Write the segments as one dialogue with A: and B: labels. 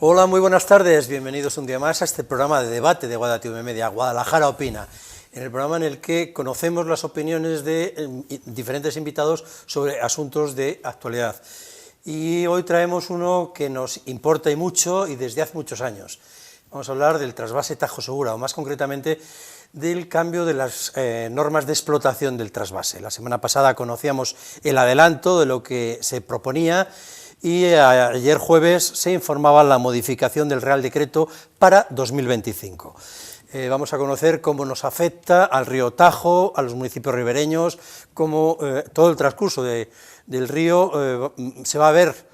A: Hola, muy buenas tardes, bienvenidos un día más a este programa de debate de Guadalajara Media, Guadalajara Opina, en el programa en el que conocemos las opiniones de diferentes invitados sobre asuntos de actualidad. Y hoy traemos uno que nos importa y mucho y desde hace muchos años. Vamos a hablar del trasvase Tajo Segura, o más concretamente del cambio de las normas de explotación del trasvase. La semana pasada conocíamos el adelanto de lo que se proponía y ayer jueves se informaba la modificación del Real Decreto para 2025. Vamos a conocer cómo nos afecta al río Tajo, a los municipios ribereños, cómo todo el transcurso del río se va a ver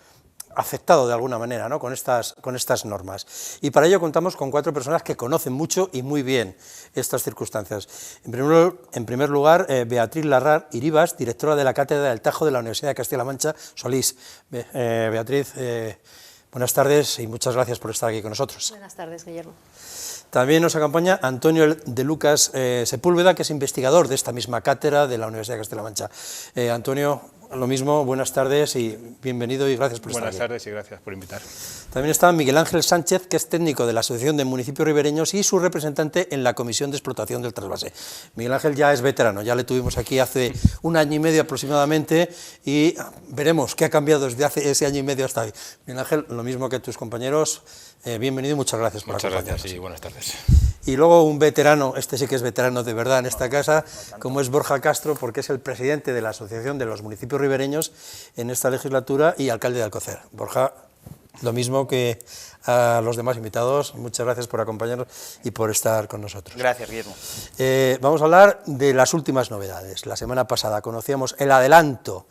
A: afectado de alguna manera, ¿no?, con estas normas. Y para ello contamos con 4 personas que conocen mucho y muy bien estas circunstancias. En primer lugar, Beatriz Larrar Iribas, directora de la Cátedra del Tajo de la Universidad de Castilla-La Mancha, Solís. Beatriz, buenas tardes y muchas gracias por estar aquí con nosotros.
B: Buenas tardes, Guillermo.
A: También nos acompaña Antonio de Lucas Sepúlveda, que es investigador de esta misma cátedra de la Universidad de Castilla-La Mancha. Antonio, lo mismo, buenas tardes y bienvenido y gracias por estar aquí.
C: Buenas tardes y gracias por invitar.
A: También está Miguel Ángel Sánchez, que es técnico de la Asociación de Municipios Ribereños y su representante en la Comisión de Explotación del Trasvase. Miguel Ángel ya es veterano, ya le tuvimos aquí hace 1 año y medio aproximadamente y veremos qué ha cambiado desde hace ese año y medio hasta hoy. Miguel Ángel, lo mismo que tus compañeros, bienvenido y muchas gracias por acompañarnos.
C: Muchas gracias y buenas tardes.
A: Y luego un veterano, este sí que es veterano de verdad en esta casa, como es Borja Castro, porque es el presidente de la Asociación de los Municipios Ribereños en esta legislatura y alcalde de Alcocer. Borja, lo mismo que a los demás invitados, muchas gracias por acompañarnos y por estar con nosotros.
D: Gracias, Guillermo.
A: Vamos a hablar de las últimas novedades. La semana pasada conocíamos el adelanto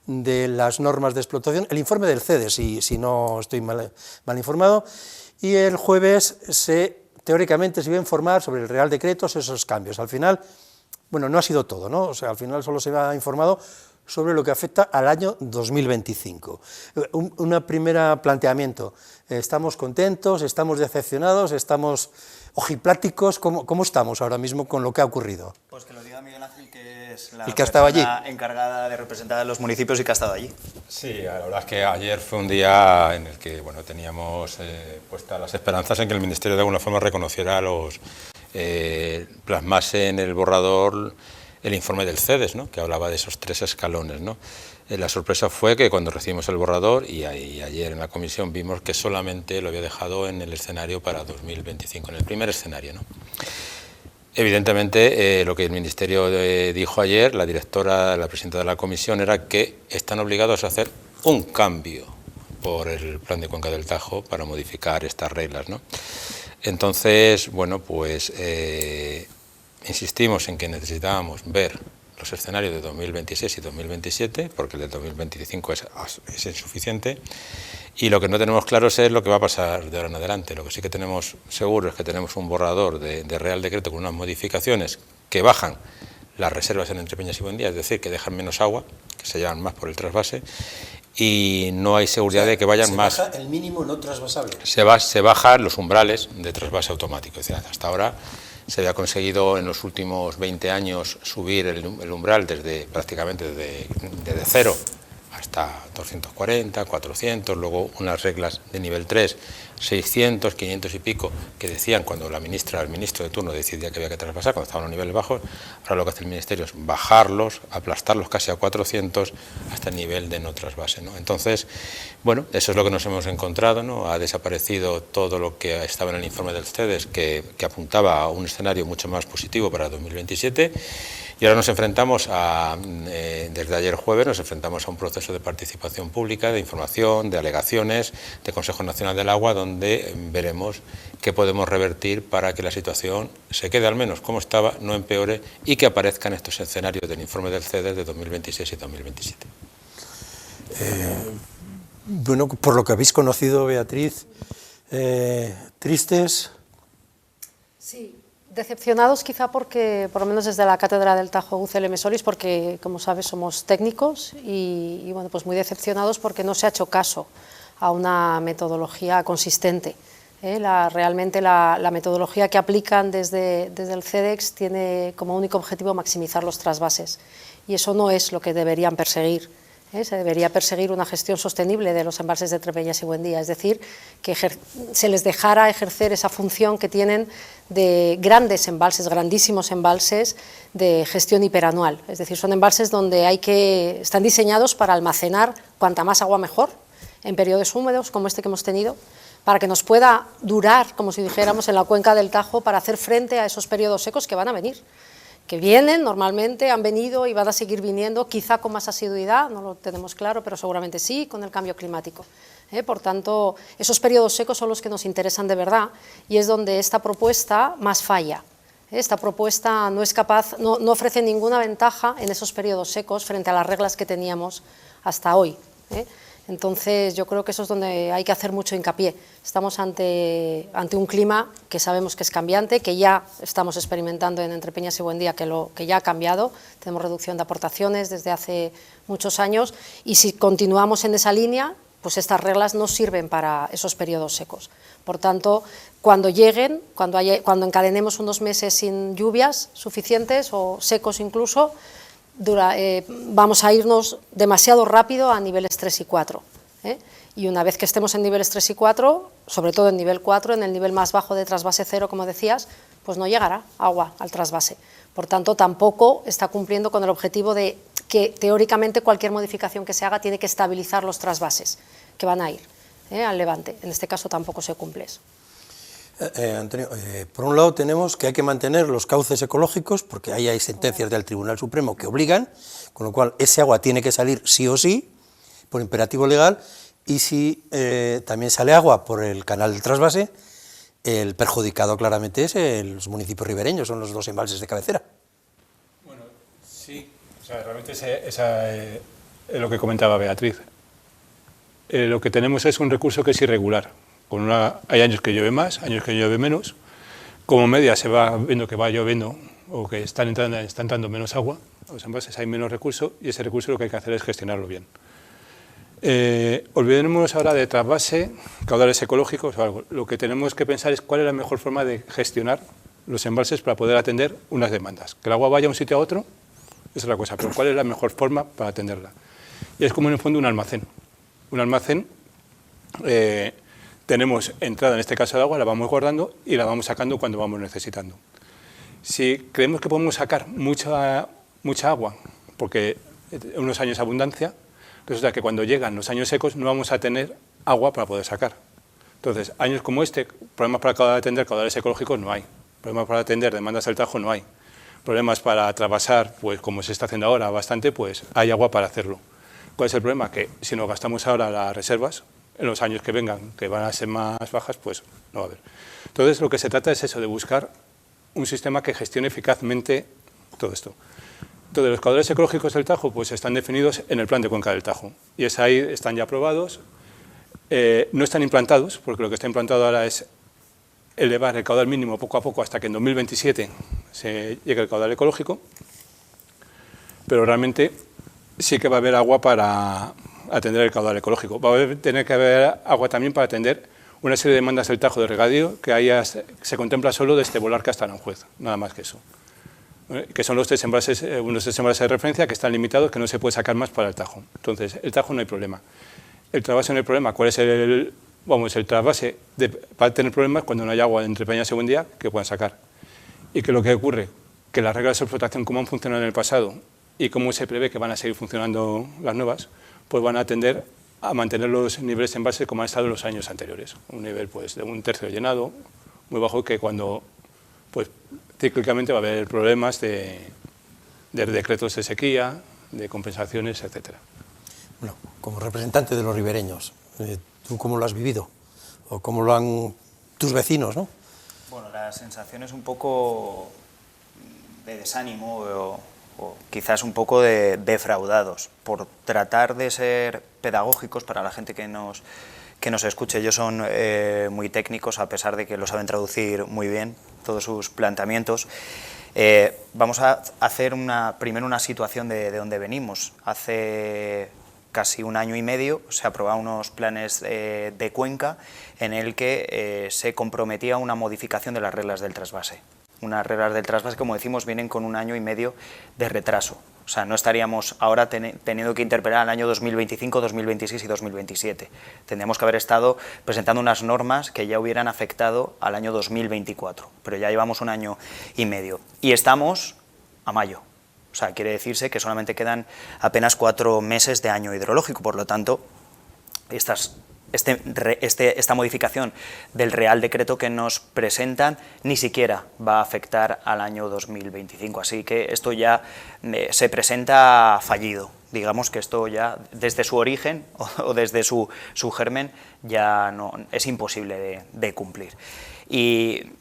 A: de las normas de explotación, el informe del CEDES, si no estoy mal informado, y el jueves teóricamente se iba a informar sobre el Real Decreto, esos cambios. Al final, bueno, no ha sido todo, ¿no? O sea, al final solo se ha informado sobre lo que afecta al año 2025. Un primer planteamiento, ¿estamos contentos, estamos decepcionados, estamos ojipláticos? ¿Cómo estamos ahora mismo con lo que ha ocurrido?
D: Pues que lo diga Miguel Ángel, que es la
A: que ha estado allí,
D: encargada de representar a los municipios y que ha estado allí.
C: Sí, la verdad es que ayer fue un día en el que teníamos puestas las esperanzas en que el Ministerio de alguna forma reconociera plasmase en el borrador el informe del CEDES, ¿no?, que hablaba de esos 3 escalones, ¿no? La sorpresa fue que cuando recibimos el borrador y ayer en la comisión vimos que solamente lo había dejado en el escenario para 2025, en el primer escenario, ¿no? Evidentemente, lo que el Ministerio dijo ayer, la presidenta de la comisión, era que están obligados a hacer un cambio por el Plan de Cuenca del Tajo para modificar estas reglas, ¿no? Entonces, insistimos en que necesitábamos ver los escenarios de 2026 y 2027, porque el de 2025 es insuficiente, y lo que no tenemos claro es lo que va a pasar de ahora en adelante. Lo que sí que tenemos seguro es que tenemos un borrador de Real Decreto con unas modificaciones que bajan las reservas en Entrepeñas y Buendía, es decir, que dejan menos agua, que se llevan más por el trasvase, y no hay seguridad de que vayan más.
A: Se baja el mínimo no trasvasable.
C: Se bajan los umbrales de trasvase automático, es decir, hasta ahora se había conseguido en los últimos 20 años subir el umbral prácticamente desde 0 hasta 240, 400, luego unas reglas de nivel 3, 600, 500 y pico, que decían cuando el ministro de turno decidía que había que traspasar, cuando estaban a niveles bajos. Ahora lo que hace el Ministerio es bajarlos, aplastarlos casi a 400 hasta el nivel de no trasvase, ¿no? Entonces, eso es lo que nos hemos encontrado, ¿no? Ha desaparecido todo lo que estaba en el informe del CEDES, que apuntaba a un escenario mucho más positivo para 2027, y ahora nos enfrentamos desde ayer jueves, nos enfrentamos a un proceso de participación pública, de información, de alegaciones, de Consejo Nacional del Agua, donde veremos qué podemos revertir para que la situación se quede al menos como estaba, no empeore, y que aparezcan estos escenarios del informe del CEDES de 2026 y 2027.
A: Por lo que habéis conocido, Beatriz, ¿tristes?
B: Sí, decepcionados quizá porque, por lo menos desde la Cátedra del Tajo UCLM Solís, porque como sabes somos técnicos y pues muy decepcionados porque no se ha hecho caso a una metodología consistente. Realmente la metodología que aplican desde el CEDEX tiene como único objetivo maximizar los trasvases y eso no es lo que deberían perseguir. Se debería perseguir una gestión sostenible de los embalses de Entrepeñas y Buendía, es decir, que se les dejara ejercer esa función que tienen de grandes embalses, grandísimos embalses de gestión hiperanual. Es decir, son embalses donde están diseñados para almacenar cuanta más agua mejor, en periodos húmedos como este que hemos tenido, para que nos pueda durar, como si dijéramos, en la cuenca del Tajo, para hacer frente a esos periodos secos que van a venir, que vienen normalmente, han venido y van a seguir viniendo, quizá con más asiduidad, no lo tenemos claro, pero seguramente sí, con el cambio climático. Por tanto, esos periodos secos son los que nos interesan de verdad y es donde esta propuesta más falla. Esta propuesta no es capaz, no ofrece ninguna ventaja en esos periodos secos frente a las reglas que teníamos hasta hoy. Entonces, yo creo que eso es donde hay que hacer mucho hincapié. Estamos ante un clima que sabemos que es cambiante, que ya estamos experimentando en Entrepeñas y Buendía, que ya ha cambiado. Tenemos reducción de aportaciones desde hace muchos años y si continuamos en esa línea, pues estas reglas no sirven para esos periodos secos. Por tanto, cuando lleguen, cuando encadenemos unos meses sin lluvias suficientes o secos incluso, vamos a irnos demasiado rápido a niveles 3 y 4. Y una vez que estemos en niveles 3 y 4, sobre todo en nivel 4, en el nivel más bajo de trasvase cero, como decías, pues no llegará agua al trasvase. Por tanto, tampoco está cumpliendo con el objetivo de que teóricamente cualquier modificación que se haga tiene que estabilizar los trasvases que van a ir al levante. En este caso tampoco se cumple eso.
A: Antonio, por un lado tenemos que hay que mantener los cauces ecológicos, porque ahí hay sentencias del Tribunal Supremo que obligan, con lo cual ese agua tiene que salir sí o sí, por imperativo legal, y si también sale agua por el canal del trasvase, el perjudicado claramente es los municipios ribereños, son los dos embalses de cabecera.
E: Bueno, sí, o sea, realmente es lo que comentaba Beatriz. Lo que tenemos es un recurso que es irregular. Hay años que llueve más, años que llueve menos. Como media se va viendo que va lloviendo o que está entrando menos agua, los embalses hay menos recurso y ese recurso lo que hay que hacer es gestionarlo bien. Olvidémonos ahora de trasvase, caudales ecológicos o algo. Lo que tenemos que pensar es cuál es la mejor forma de gestionar los embalses para poder atender unas demandas. Que el agua vaya de un sitio a otro, esa es la cosa, pero cuál es la mejor forma para atenderla. Y es como en el fondo un almacén. Un almacén, tenemos entrada en este caso de agua, la vamos guardando y la vamos sacando cuando vamos necesitando. Si creemos que podemos sacar mucha agua, porque en unos años de abundancia, resulta que cuando llegan los años secos no vamos a tener agua para poder sacar. Entonces, años como este, problemas para atender caudales ecológicos no hay, problemas para atender demandas del Tajo no hay, problemas para trasvasar, pues como se está haciendo ahora bastante, pues hay agua para hacerlo. ¿Cuál es el problema? Que si nos gastamos ahora las reservas, en los años que vengan, que van a ser más bajas, pues no va a haber. Entonces, lo que se trata es eso, de buscar un sistema que gestione eficazmente todo esto. Entonces, los caudales ecológicos del Tajo pues están definidos en el plan de cuenca del Tajo y ahí están ya aprobados, no están implantados, porque lo que está implantado ahora es elevar el caudal mínimo poco a poco hasta que en 2027 se llegue el caudal ecológico, pero realmente sí que va a haber agua para atender el caudal ecológico. Va a tener que haber agua también para atender una serie de demandas del Tajo de regadío que ahí se contempla solo desde Bolarca hasta Aranjuez, nada más que eso. Que son los tres embalses, unos tres embalses de referencia que están limitados, que no se puede sacar más para el Tajo. Entonces, el Tajo no hay problema. El trasvase no hay problema. ¿Cuál es el trasvase? Para tener problemas cuando no hay agua entre Peñas y Buendía que puedan sacar. Y que lo que ocurre, que las reglas de explotación, como han funcionado en el pasado y cómo se prevé que van a seguir funcionando las nuevas, pues van a tender a mantener los niveles de embalse como han estado en los años anteriores. Un nivel pues, de un tercio llenado, muy bajo, que cuando pues, cíclicamente va a haber problemas de decretos de sequía, de compensaciones, etc.
A: Bueno, como representante de los ribereños, ¿tú cómo lo has vivido? ¿O cómo lo han tus vecinos, no?
D: Bueno, la sensación es un poco de desánimo o quizás un poco de defraudados por tratar de ser pedagógicos para la gente que nos escuche. Ellos son muy técnicos, a pesar de que lo saben traducir muy bien, todos sus planteamientos. Vamos a hacer primero una situación de dónde venimos. Hace casi un año y medio se aprobaron unos planes de cuenca en el que se comprometía una modificación de las reglas del trasvase. unas reglas del trasvase, como decimos, vienen con 1 año y medio de retraso. O sea, no estaríamos ahora teniendo que interpelar el año 2025, 2026 y 2027. Tendríamos que haber estado presentando unas normas que ya hubieran afectado al año 2024, pero ya llevamos 1 año y medio. Y estamos a mayo. O sea, quiere decirse que solamente quedan apenas 4 meses de año hidrológico, por lo tanto, esta modificación del Real Decreto que nos presentan ni siquiera va a afectar al año 2025, así que esto ya se presenta fallido. Digamos que esto ya desde su origen o desde su germen ya no, es imposible de cumplir. Y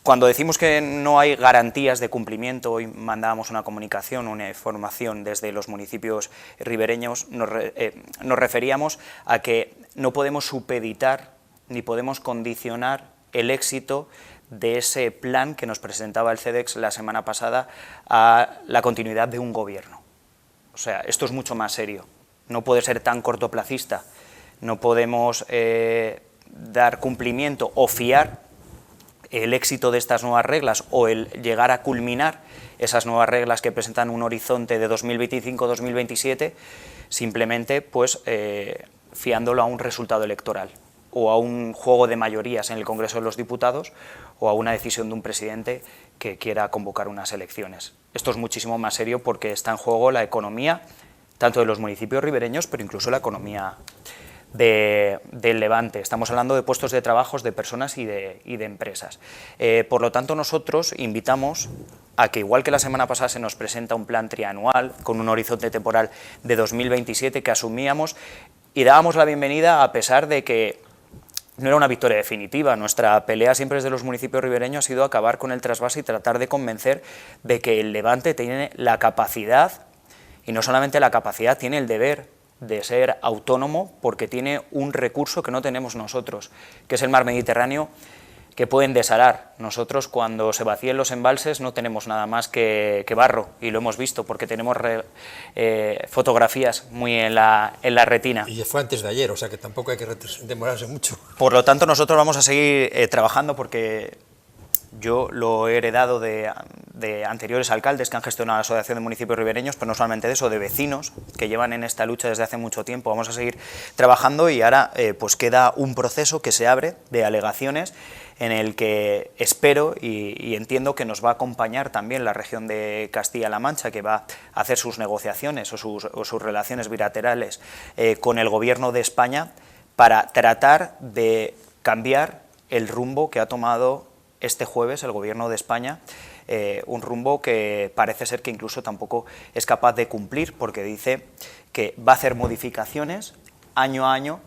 D: cuando decimos que no hay garantías de cumplimiento, hoy mandábamos una comunicación, una información desde los municipios ribereños, nos referíamos a que no podemos supeditar ni podemos condicionar el éxito de ese plan que nos presentaba el CEDEX la semana pasada a la continuidad de un gobierno. O sea, esto es mucho más serio, no puede ser tan cortoplacista, no podemos dar cumplimiento o fiar el éxito de estas nuevas reglas o el llegar a culminar esas nuevas reglas que presentan un horizonte de 2025-2027 simplemente pues fiándolo a un resultado electoral o a un juego de mayorías en el Congreso de los Diputados o a una decisión de un presidente que quiera convocar unas elecciones. Esto es muchísimo más serio porque está en juego la economía tanto de los municipios ribereños, pero incluso la economía del Levante. Estamos hablando de puestos de trabajo de personas y de empresas. Por lo tanto, nosotros invitamos a que, igual que la semana pasada se nos presenta un plan trianual con un horizonte temporal de 2027 que asumíamos y dábamos la bienvenida a pesar de que no era una victoria definitiva. Nuestra pelea siempre desde los municipios ribereños ha sido acabar con el trasvase y tratar de convencer de que el Levante tiene la capacidad, y no solamente la capacidad, tiene el deber de ser autónomo porque tiene un recurso que no tenemos nosotros, que es el mar Mediterráneo, que pueden desalar. Nosotros cuando se vacíen los embalses no tenemos nada más que barro, y lo hemos visto porque tenemos fotografías muy en la retina.
A: Y fue antes de ayer, o sea que tampoco hay que demorarse mucho.
D: Por lo tanto, nosotros vamos a seguir trabajando porque yo lo he heredado de anteriores alcaldes que han gestionado la Asociación de Municipios Ribereños, pero no solamente de eso, de vecinos que llevan en esta lucha desde hace mucho tiempo. Vamos a seguir trabajando y ahora pues queda un proceso que se abre de alegaciones en el que espero y entiendo que nos va a acompañar también la región de Castilla-La Mancha, que va a hacer sus negociaciones o sus relaciones bilaterales con el Gobierno de España para tratar de cambiar el rumbo que ha tomado este jueves el Gobierno de España, un rumbo que parece ser que incluso tampoco es capaz de cumplir, porque dice que va a hacer modificaciones año a año,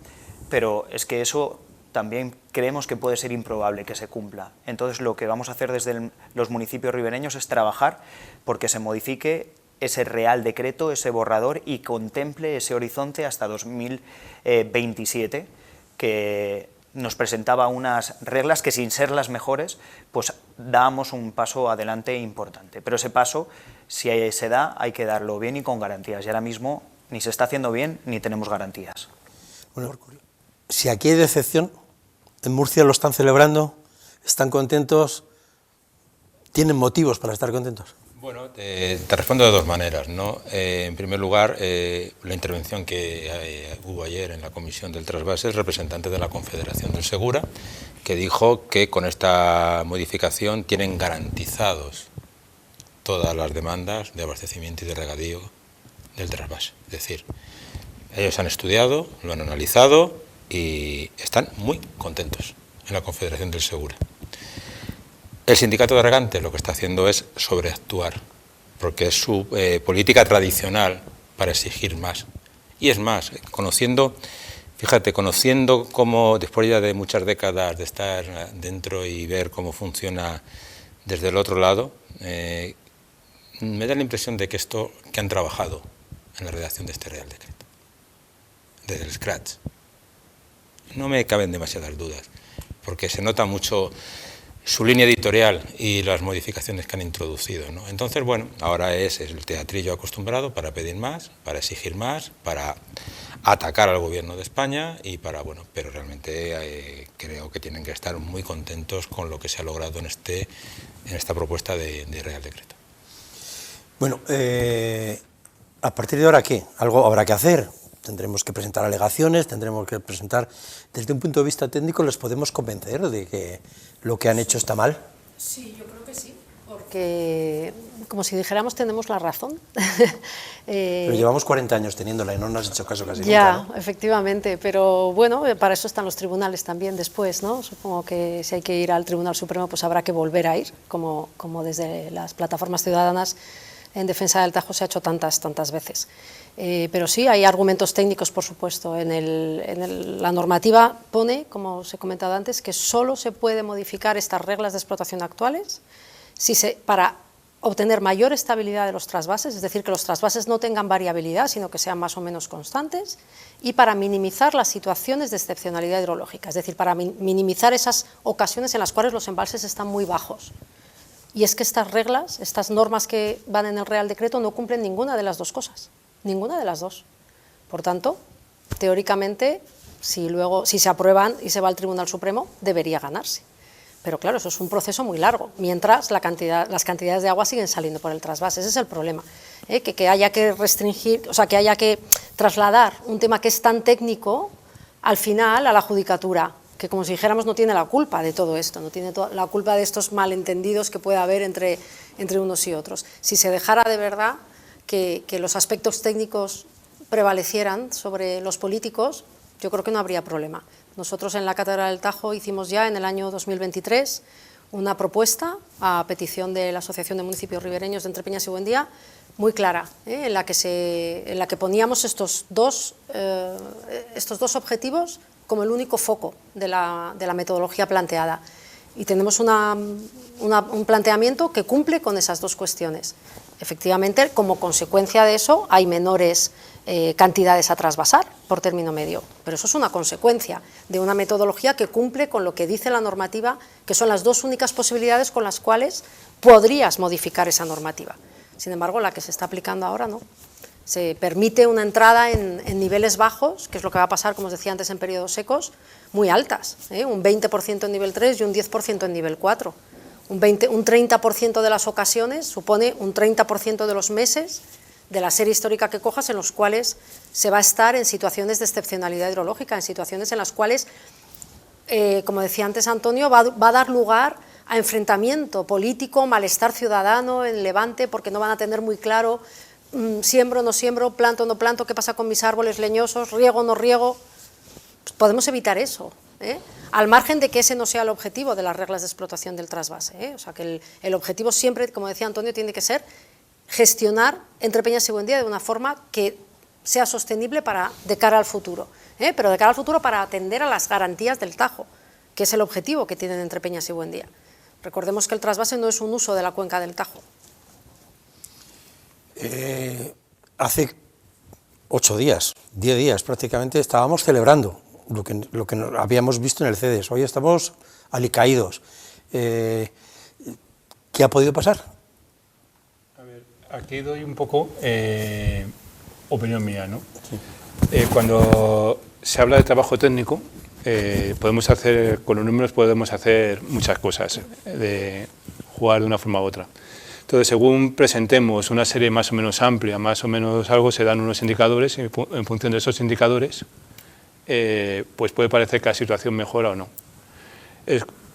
D: pero es que eso también creemos que puede ser improbable que se cumpla. Entonces lo que vamos a hacer desde los municipios ribereños es trabajar porque se modifique ese Real Decreto, ese borrador, y contemple ese horizonte hasta 2027, que nos presentaba unas reglas que, sin ser las mejores, pues dábamos un paso adelante importante. Pero ese paso, si se da, hay que darlo bien y con garantías. Y ahora mismo ni se está haciendo bien ni tenemos garantías.
A: Bueno, si aquí hay decepción, en Murcia lo están celebrando, están contentos, tienen motivos para estar contentos.
C: Bueno, te respondo de dos maneras, ¿no? En primer lugar, la intervención que hubo ayer en la Comisión del Trasvase, el representante de la Confederación del Segura, que dijo que con esta modificación tienen garantizados todas las demandas de abastecimiento y de regadío del trasvase. Es decir, ellos han estudiado, lo han analizado y están muy contentos en la Confederación del Segura. El sindicato de regantes lo que está haciendo es sobreactuar, porque es su política tradicional para exigir más. Y es más, conociendo cómo, después ya de muchas décadas de estar dentro y ver cómo funciona desde el otro lado, me da la impresión de que han trabajado en la redacción de este Real Decreto, desde el scratch. No me caben demasiadas dudas, porque se nota mucho su línea editorial y las modificaciones que han introducido, ¿no? Entonces, bueno, ahora es el teatrillo acostumbrado para pedir más, para exigir más, para atacar al gobierno de España y pero realmente creo que tienen que estar muy contentos con lo que se ha logrado en esta propuesta de Real Decreto.
A: Bueno, a partir de ahora, ¿qué? Algo habrá que hacer. Tendremos que presentar alegaciones, tendremos que presentar, desde un punto de vista técnico, ¿les podemos convencer de que lo que han hecho está mal?
B: Sí, yo creo que sí, porque, como si dijéramos, tenemos la razón.
A: Pero llevamos 40 años teniéndola y no nos has hecho caso casi
B: ya,
A: nunca, ¿no?
B: Efectivamente, pero bueno, para eso están los tribunales también después, ¿no? Supongo que si hay que ir al Tribunal Supremo, pues habrá que volver a ir, como desde las plataformas ciudadanas en defensa del Tajo se ha hecho tantas veces. Pero sí, hay argumentos técnicos, por supuesto. La normativa pone, como os he comentado antes, que solo se puede modificar estas reglas de explotación actuales para obtener mayor estabilidad de los trasvases, es decir, que los trasvases no tengan variabilidad, sino que sean más o menos constantes, y para minimizar las situaciones de excepcionalidad hidrológica, es decir, para minimizar esas ocasiones en las cuales los embalses están muy bajos. Y es que estas reglas, estas normas que van en el Real Decreto no cumplen ninguna de las dos cosas, ninguna de las dos. Por tanto, teóricamente, si se aprueban y se va al Tribunal Supremo, debería ganarse. Pero claro, eso es un proceso muy largo, mientras las cantidades de agua siguen saliendo por el trasvase. Ese es el problema, que haya que restringir, o sea, que haya que trasladar un tema que es tan técnico al final a la judicatura, que como si dijéramos no tiene la culpa de todo esto, no tiene la culpa de estos malentendidos que puede haber entre unos y otros. Si se dejara de verdad que los aspectos técnicos prevalecieran sobre los políticos, yo creo que no habría problema. Nosotros en la Cátedra del Tajo hicimos ya en el año 2023 una propuesta a petición de la Asociación de Municipios Ribereños de Entrepeñas y Buendía, muy clara, en la que poníamos estos dos objetivos como el único foco de la metodología planteada. Y tenemos un planteamiento que cumple con esas dos cuestiones. Efectivamente, como consecuencia de eso, hay menores cantidades a trasvasar por término medio, pero eso es una consecuencia de una metodología que cumple con lo que dice la normativa, que son las dos únicas posibilidades con las cuales podrías modificar esa normativa. Sin embargo, la que se está aplicando ahora no. Se permite una entrada en niveles bajos, que es lo que va a pasar, como os decía antes, en periodos secos, muy altas, un 20% en nivel 3 y un 10% en nivel 4. Un 30% de las ocasiones supone un 30% de los meses de la serie histórica que cojas en los cuales se va a estar en situaciones de excepcionalidad hidrológica, en situaciones en las cuales, como decía antes Antonio, va a dar lugar a enfrentamiento político, malestar ciudadano en Levante, porque no van a tener muy claro siembro o no siembro, planto o no planto, qué pasa con mis árboles leñosos, riego o no riego. Pues podemos evitar eso, al margen de que ese no sea el objetivo de las reglas de explotación del trasvase. O sea, que el objetivo siempre, como decía Antonio, tiene que ser gestionar Entrepeñas y Buendía de una forma que sea sostenible de cara al futuro, pero de cara al futuro para atender a las garantías del Tajo, que es el objetivo que tienen Entrepeñas y Buendía. Recordemos que el trasvase no es un uso de la cuenca del Tajo.
A: Hace 8 días, 10 días prácticamente, estábamos celebrando lo que habíamos visto en el CEDES. Hoy estamos alicaídos. ¿Qué ha podido pasar?
E: A ver, aquí doy un poco opinión mía, ¿no? Sí. Cuando se habla de trabajo técnico, con los números podemos hacer muchas cosas, de jugar de una forma u otra. Entonces, según presentemos una serie más o menos amplia, más o menos algo, se dan unos indicadores y en función de esos indicadores, pues puede parecer que la situación mejora o no.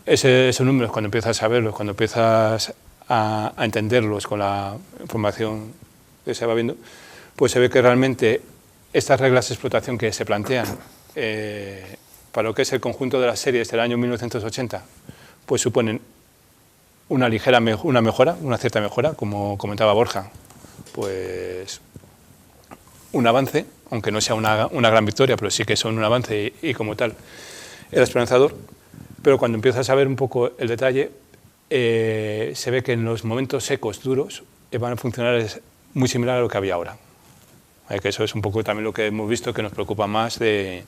E: Esos números, cuando empiezas a verlos, cuando empiezas a entenderlos con la información que se va viendo, pues se ve que realmente estas reglas de explotación que se plantean para lo que es el conjunto de las series del año 1980, pues suponen una cierta mejora, como comentaba Borja, pues un avance, aunque no sea una gran victoria, pero sí que son un avance y como tal era esperanzador. Pero cuando empiezas a ver un poco el detalle, se ve que en los momentos secos, duros, van a funcionar muy similar a lo que había ahora. Que eso es un poco también lo que hemos visto que nos preocupa más de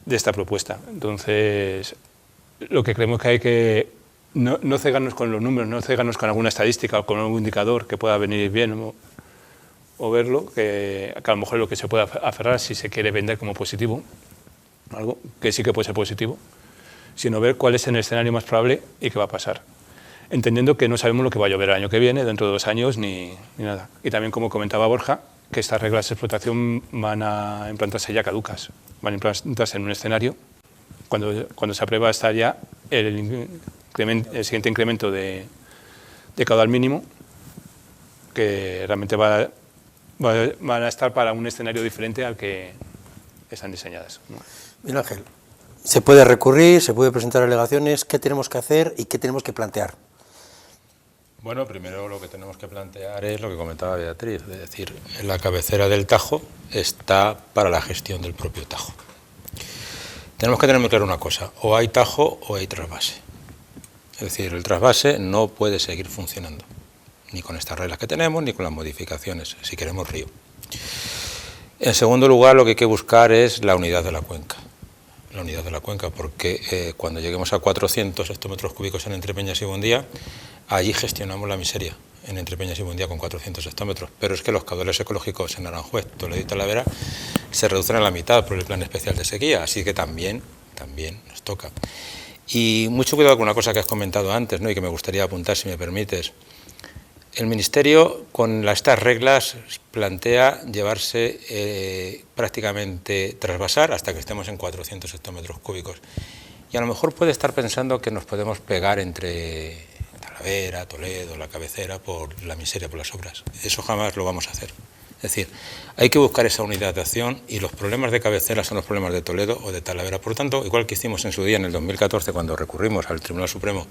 E: esta propuesta. Entonces, lo que creemos que hay que no cegarnos con los números, no cegarnos con alguna estadística o con algún indicador que pueda venir bien o verlo, que a lo mejor es lo que se puede aferrar si se quiere vender como positivo, algo que sí que puede ser positivo, sino ver cuál es el escenario más probable y qué va a pasar, entendiendo que no sabemos lo que va a llover el año que viene, dentro de 2 años, ni nada. Y también, como comentaba Borja, que estas reglas de explotación van a implantarse ya caducas, van a implantarse en un escenario, cuando se aprueba está ya el siguiente incremento de caudal mínimo, que realmente van a estar para un escenario diferente al que están diseñadas, ¿no?
A: Miguel Ángel, se puede recurrir, se puede presentar alegaciones, ¿qué tenemos que hacer y qué tenemos que plantear?
C: Bueno, primero lo que tenemos que plantear es lo que comentaba Beatriz, es decir, la cabecera del Tajo está para la gestión del propio Tajo. Tenemos que tener muy claro una cosa, o hay Tajo o hay trasvase. Es decir, el trasvase no puede seguir funcionando, ni con estas reglas que tenemos, ni con las modificaciones, si queremos río. En segundo lugar, lo que hay que buscar es la unidad de la cuenca. La unidad de la cuenca, porque cuando lleguemos a 400 hectómetros cúbicos en Entrepeñas y Buendía, allí gestionamos la miseria, en Entrepeñas y Buendía con 400 hectómetros. Pero es que los caudales ecológicos en Aranjuez, Toledo y Talavera se reducen a la mitad por el plan especial de sequía, así que también nos toca. Y mucho cuidado con una cosa que has comentado antes, ¿no?, y que me gustaría apuntar, si me permites. El Ministerio, con estas reglas, plantea llevarse prácticamente trasvasar hasta que estemos en 400 hectómetros cúbicos. Y a lo mejor puede estar pensando que nos podemos pegar entre Talavera, Toledo, la cabecera, por la miseria, por las obras. Eso jamás lo vamos a hacer. Es decir, hay que buscar esa unidad de acción y los problemas de cabecera son los problemas de Toledo o de Talavera. Por tanto, igual que hicimos en su día, en el 2014, cuando recurrimos al Tribunal Supremo,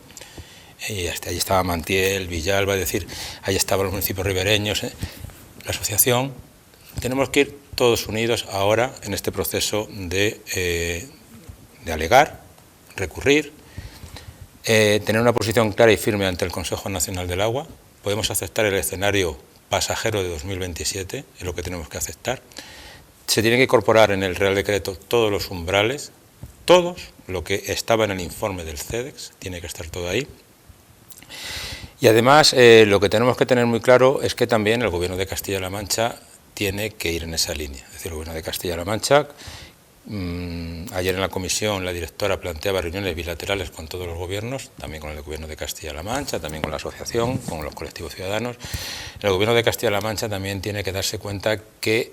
C: y allí estaba Mantiel, Villalba, es decir, allí estaban los municipios ribereños, la asociación, tenemos que ir todos unidos ahora en este proceso de alegar, recurrir, tener una posición clara y firme ante el Consejo Nacional del Agua. Podemos aceptar el escenario pasajero de 2027, es lo que tenemos que aceptar. Se tiene que incorporar en el Real Decreto todos los umbrales, todos, lo que estaba en el informe del CEDEX, tiene que estar todo ahí. Y además lo que tenemos que tener muy claro es que también el Gobierno de Castilla-La Mancha tiene que ir en esa línea. Es decir, el Gobierno de Castilla-La Mancha, ayer en la comisión la directora planteaba reuniones bilaterales con todos los gobiernos, también con el Gobierno de Castilla-La Mancha, también con la asociación, con los colectivos ciudadanos. El Gobierno de Castilla-La Mancha también tiene que darse cuenta que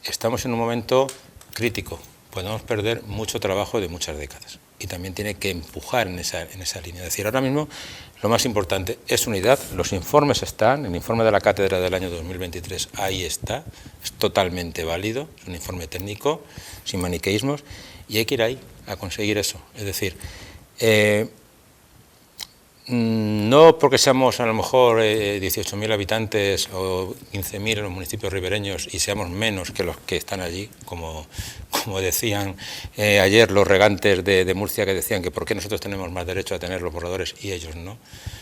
C: estamos en un momento crítico, podemos perder mucho trabajo de muchas décadas. Y también tiene que empujar en esa línea. Es decir, ahora mismo lo más importante es unidad, los informes están, el informe de la cátedra del año 2023 ahí está, es totalmente válido, es un informe técnico, sin maniqueísmos, y hay que ir ahí a conseguir eso. Es decir, no porque seamos a lo mejor 18.000 habitantes o 15.000 en los municipios ribereños y seamos menos que los que están allí, como decían ayer los regantes de Murcia, que decían que por qué nosotros tenemos más derecho a tener los borradores y ellos no.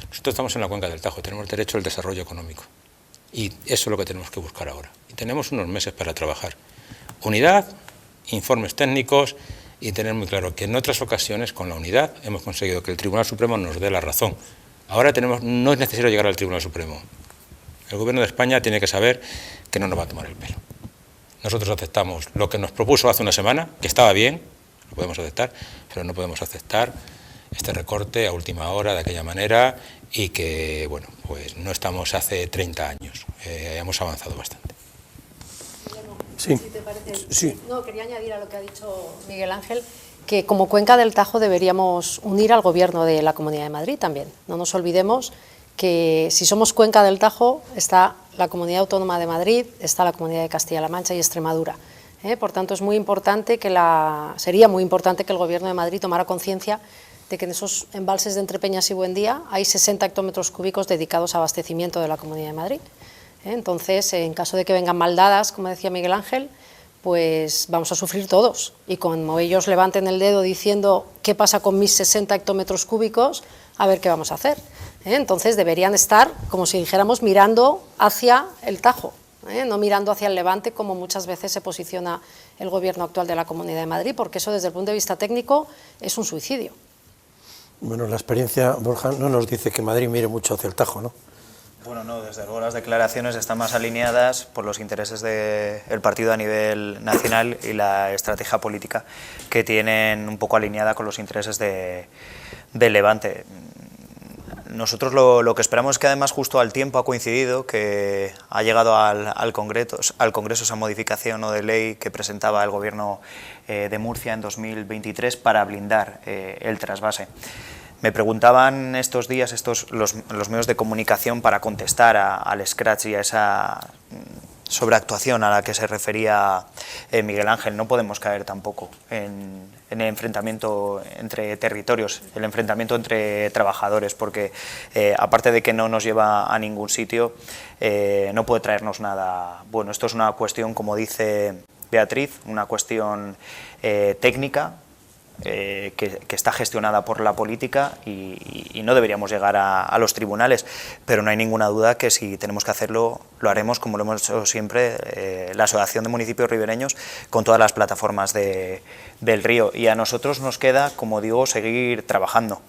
C: Nosotros estamos en la cuenca del Tajo, tenemos derecho al desarrollo económico y eso es lo que tenemos que buscar ahora. Y tenemos unos meses para trabajar. Unidad, informes técnicos y tener muy claro que en otras ocasiones con la unidad hemos conseguido que el Tribunal Supremo nos dé la razón. Ahora no es necesario llegar al Tribunal Supremo. El Gobierno de España tiene que saber que no nos va a tomar el pelo. Nosotros aceptamos lo que nos propuso hace una semana, que estaba bien, lo podemos aceptar, pero no podemos aceptar este recorte a última hora de aquella manera y que, bueno, pues no estamos hace 30 años, hemos avanzado bastante.
A: Sí.
B: Si te parece.
A: Sí.
B: No, quería añadir a lo que ha dicho Miguel Ángel, que como Cuenca del Tajo deberíamos unir al Gobierno de la Comunidad de Madrid también. No nos olvidemos que si somos Cuenca del Tajo está la Comunidad Autónoma de Madrid, está la Comunidad de Castilla-La Mancha y Extremadura. Por tanto, es muy importante sería muy importante que el Gobierno de Madrid tomara conciencia de que en esos embalses de Entrepeñas y Buendía hay 60 hectómetros cúbicos dedicados a abastecimiento de la Comunidad de Madrid. Entonces, en caso de que vengan mal dadas, como decía Miguel Ángel, pues vamos a sufrir todos. Y como ellos levanten el dedo diciendo qué pasa con mis 60 hectómetros cúbicos, a ver qué vamos a hacer. Entonces deberían estar, como si dijéramos, mirando hacia el Tajo, no mirando hacia el Levante, como muchas veces se posiciona el Gobierno actual de la Comunidad de Madrid, porque eso desde el punto de vista técnico es un suicidio.
A: Bueno, la experiencia, Borja, no nos dice que Madrid mire mucho hacia el Tajo, ¿no?
D: Bueno, no, desde luego las declaraciones están más alineadas por los intereses del partido a nivel nacional y la estrategia política que tienen un poco alineada con los intereses del Levante. Nosotros lo que esperamos es que además justo al tiempo ha coincidido que ha llegado al Congreso esa modificación de ley que presentaba el Gobierno de Murcia en 2023 para blindar el trasvase. Me preguntaban estos días los medios de comunicación para contestar al scratch y a esa sobreactuación a la que se refería Miguel Ángel. No podemos caer tampoco en el enfrentamiento entre territorios, el enfrentamiento entre trabajadores, porque aparte de que no nos lleva a ningún sitio, no puede traernos nada bueno. Esto es una cuestión, como dice Beatriz, una cuestión técnica, que está gestionada por la política y no deberíamos llegar a los tribunales, pero no hay ninguna duda que si tenemos que hacerlo, lo haremos como lo hemos hecho siempre, la Asociación de Municipios Ribereños con todas las plataformas del río, y a nosotros nos queda, como digo, seguir trabajando,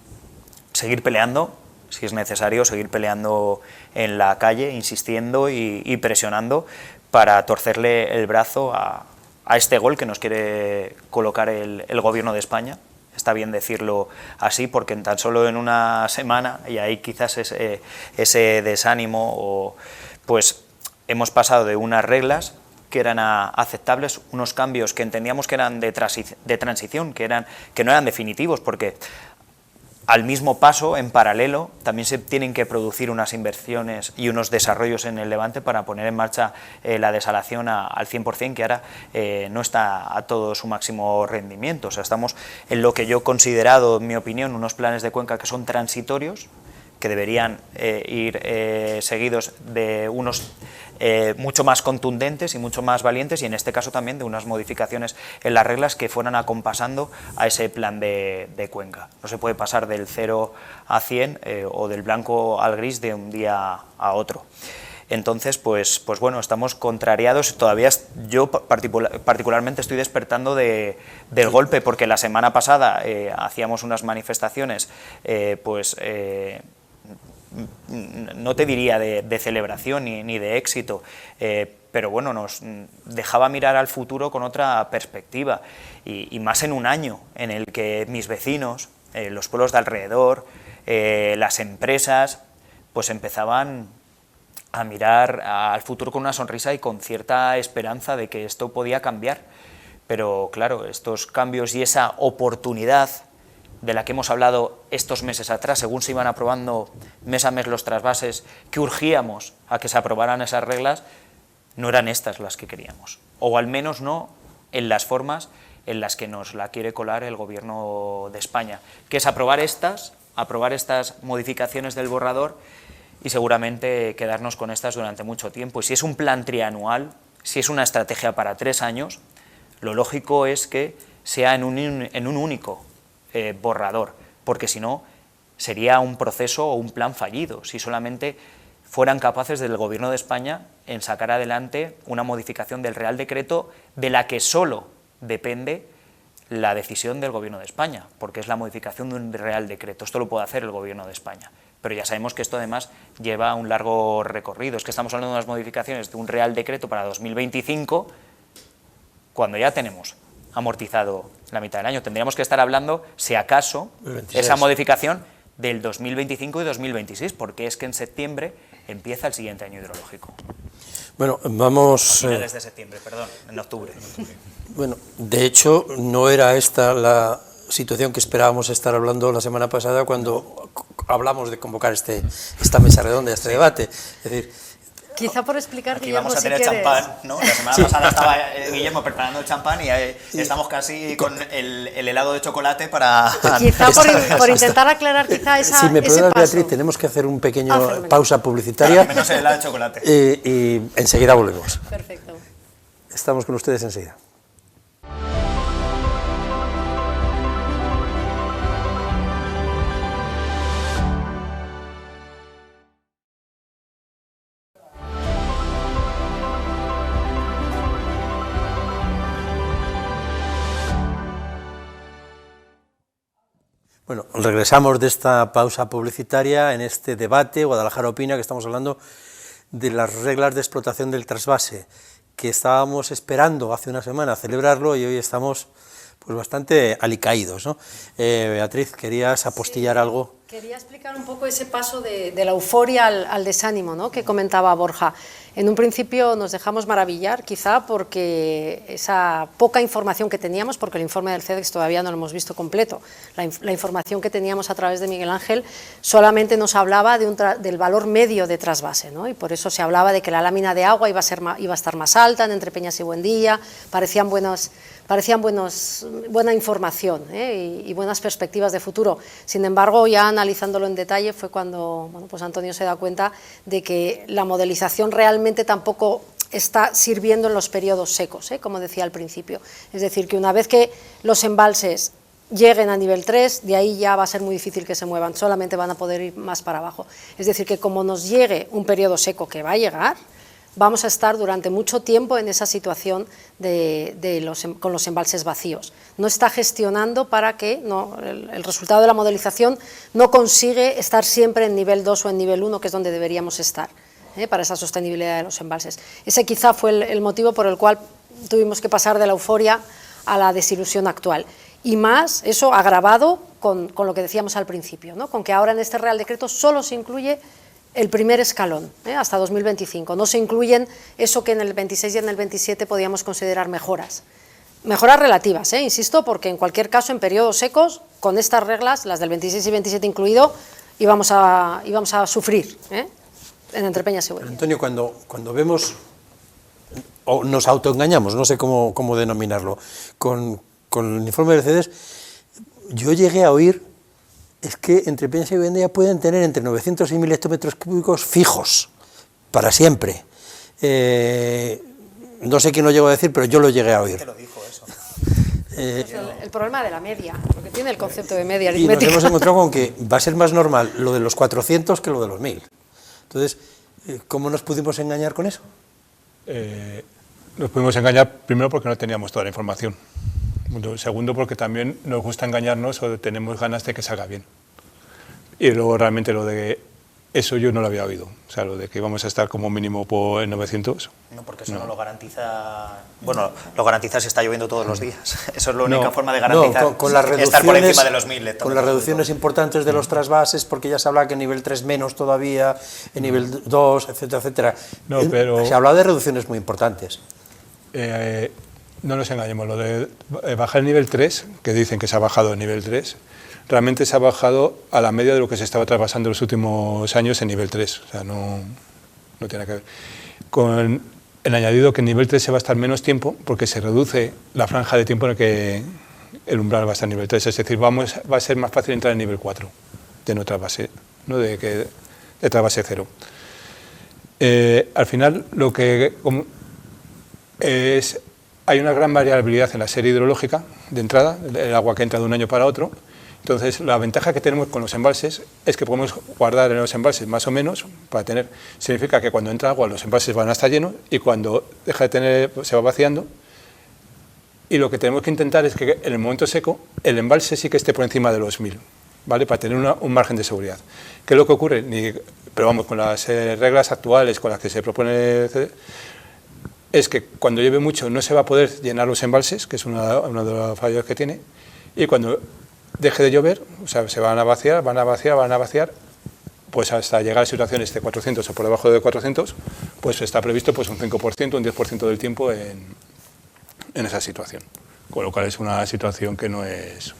D: seguir peleando, si es necesario, seguir peleando en la calle, insistiendo y presionando para torcerle el brazo a este gol que nos quiere colocar el Gobierno de España. Está bien decirlo así, porque tan solo en una semana, y ahí quizás ese desánimo, pues hemos pasado de unas reglas que eran aceptables, unos cambios que entendíamos que eran de transición, que no eran definitivos, porque al mismo paso, en paralelo, también se tienen que producir unas inversiones y unos desarrollos en el Levante para poner en marcha la desalación al 100%, que ahora no está a todo su máximo rendimiento. O sea, estamos en lo que yo he considerado, en mi opinión, unos planes de cuenca que son transitorios, que deberían ir seguidos de unos mucho más contundentes y mucho más valientes, y en este caso también de unas modificaciones en las reglas que fueran acompasando a ese plan de cuenca. No se puede pasar del 0 a 100 o del blanco al gris de un día a otro. Entonces, pues bueno, estamos contrariados. Todavía yo particularmente estoy despertando del golpe, porque la semana pasada hacíamos unas manifestaciones, no te diría de celebración ni de éxito, pero bueno, nos dejaba mirar al futuro con otra perspectiva, y más en un año en el que mis vecinos, los pueblos de alrededor, las empresas, pues empezaban a mirar al futuro con una sonrisa y con cierta esperanza de que esto podía cambiar. Pero claro, estos cambios y esa oportunidad de la que hemos hablado estos meses atrás, según se iban aprobando mes a mes los trasvases, que urgíamos a que se aprobaran esas reglas, no eran estas las que queríamos, o al menos no en las formas en las que nos la quiere colar el Gobierno de España, que es aprobar estas modificaciones del borrador y seguramente quedarnos con estas durante mucho tiempo. Y si es un plan trianual, si es una estrategia para 3 años, lo lógico es que sea en un único borrador, porque si no sería un proceso o un plan fallido, si solamente fueran capaces del Gobierno de España en sacar adelante una modificación del Real Decreto de la que solo depende la decisión del Gobierno de España, porque es la modificación de un Real Decreto. Esto lo puede hacer el Gobierno de España, pero ya sabemos que esto además lleva un largo recorrido. Es que estamos hablando de unas modificaciones de un Real Decreto para 2025, cuando ya tenemos amortizado la mitad del año. Tendríamos que estar hablando, si acaso, esa modificación del 2025 y 2026, porque es que en septiembre empieza el siguiente año hidrológico.
A: Bueno, vamos...
D: A finales de septiembre, perdón, en octubre.
A: Bueno, de hecho, no era esta la situación que esperábamos estar hablando la semana pasada cuando hablamos de convocar esta mesa redonda, este debate. Es decir,
B: quizá por explicar,
D: aquí
B: Guillermo,
D: vamos a
B: si
D: tener
B: quieres.
D: champán, ¿no? La semana pasada estaba Guillermo preparando el champán y estamos casi con el helado de chocolate para...
B: Quizá por intentar aclarar quizá ese
A: si me perdonas,
B: paso.
A: Beatriz, tenemos que hacer un pequeño pausa publicitaria
D: Menos el helado de chocolate.
A: y enseguida volvemos.
B: Perfecto.
A: Estamos con ustedes enseguida. Bueno, regresamos de esta pausa publicitaria en este debate Guadalajara Opina, que estamos hablando de las reglas de explotación del trasvase, que estábamos esperando hace una semana celebrarlo y hoy estamos pues bastante alicaídos, ¿no? Beatriz, ¿querías apostillar algo?
B: Quería explicar un poco ese paso de la euforia al desánimo, ¿no?, que comentaba Borja. En un principio nos dejamos maravillar, quizá porque esa poca información que teníamos, porque el informe del CEDEX todavía no lo hemos visto completo, la información que teníamos a través de Miguel Ángel solamente nos hablaba del valor medio de trasvase, ¿no? Y por eso se hablaba de que la lámina de agua iba a estar más alta en Entrepeñas y Buendía, parecían buena información, y buenas perspectivas de futuro. Sin embargo, ya analizándolo en detalle fue cuando pues Antonio se da cuenta de que la modelización realmente tampoco está sirviendo en los periodos secos, como decía al principio. Es decir, que una vez que los embalses lleguen a nivel 3, de ahí ya va a ser muy difícil que se muevan, solamente van a poder ir más para abajo. Es decir, que como nos llegue un periodo seco, que va a llegar, vamos a estar durante mucho tiempo en esa situación con los embalses vacíos. No está gestionando para que el resultado de la modelización no consigue estar siempre en nivel 2 o en nivel 1, que es donde deberíamos estar, para esa sostenibilidad de los embalses. Ese quizá fue el motivo por el cual tuvimos que pasar de la euforia a la desilusión actual. Y más, eso agravado con lo que decíamos al principio, ¿no?, con que ahora en este Real Decreto solo se incluye el primer escalón, hasta 2025. No se incluyen eso que en el 26 y en el 27 podíamos considerar mejoras. Mejoras relativas, insisto, porque en cualquier caso en periodos secos, con estas reglas, las del 26 y 27 incluido, íbamos a sufrir, en Entrepeñas y Buendía.
A: Antonio, cuando vemos, o nos autoengañamos, no sé cómo denominarlo, con el informe del CEDEX, yo llegué a oír es que Entrepeñas y Buendía pueden tener entre 900 y 1000 hectómetros cúbicos fijos, para siempre. No sé quién lo llegó a decir, pero yo lo llegué a oír.
D: ¿Quién lo dijo eso?
B: El problema de la media, porque tiene el concepto de media
A: y
B: aritmética.
A: nos hemos encontrado con que va a ser más normal lo de los 400 que lo de los 1000. Entonces, ¿cómo nos pudimos engañar con eso?
E: Nos pudimos engañar primero porque no teníamos toda la información. Segundo, porque también nos gusta engañarnos o tenemos ganas de que salga bien. Y luego realmente lo de eso yo no lo había oído. O sea, lo de que íbamos a estar como mínimo en 900.
D: No, porque eso no lo garantiza. Bueno, lo garantiza si está lloviendo todos los días. Eso es la única forma de garantizar
A: con las
D: estar por encima de los 1000.
A: Con las reducciones importantes de los trasvases, porque ya se habla que en nivel 3 menos todavía, en nivel 2, etcétera, etcétera.
E: No, pero
A: se habla de reducciones muy importantes.
E: No nos engañemos, lo de bajar el nivel 3, que dicen que se ha bajado el nivel 3, realmente se ha bajado a la media de lo que se estaba trasvasando en los últimos años en nivel 3, o sea, no tiene que ver. Con el añadido que en nivel 3 se va a estar menos tiempo, porque se reduce la franja de tiempo en el que el umbral va a estar en nivel 3, es decir, va a ser más fácil entrar en nivel 4 de no trasvase, ¿no? de trasvase 0. Al final, lo que hay una gran variabilidad en la serie hidrológica de entrada, el agua que entra de un año para otro. Entonces, la ventaja que tenemos con los embalses es que podemos guardar en los embalses más o menos para tener. Significa que cuando entra agua los embalses van a estar llenos y cuando deja de tener se va vaciando. Y lo que tenemos que intentar es que en el momento seco el embalse sí que esté por encima de los 1000, ¿vale? Para tener un margen de seguridad. ¿Qué es lo que ocurre? Pero vamos, con las reglas actuales con las que se propone es que cuando llueve mucho no se va a poder llenar los embalses, que es uno de los fallos que tiene, y cuando deje de llover, o sea, se van a vaciar, pues hasta llegar a situaciones de 400 o por debajo de 400, pues está previsto pues un 5%, un 10% del tiempo en esa situación, con lo cual es una situación que no es...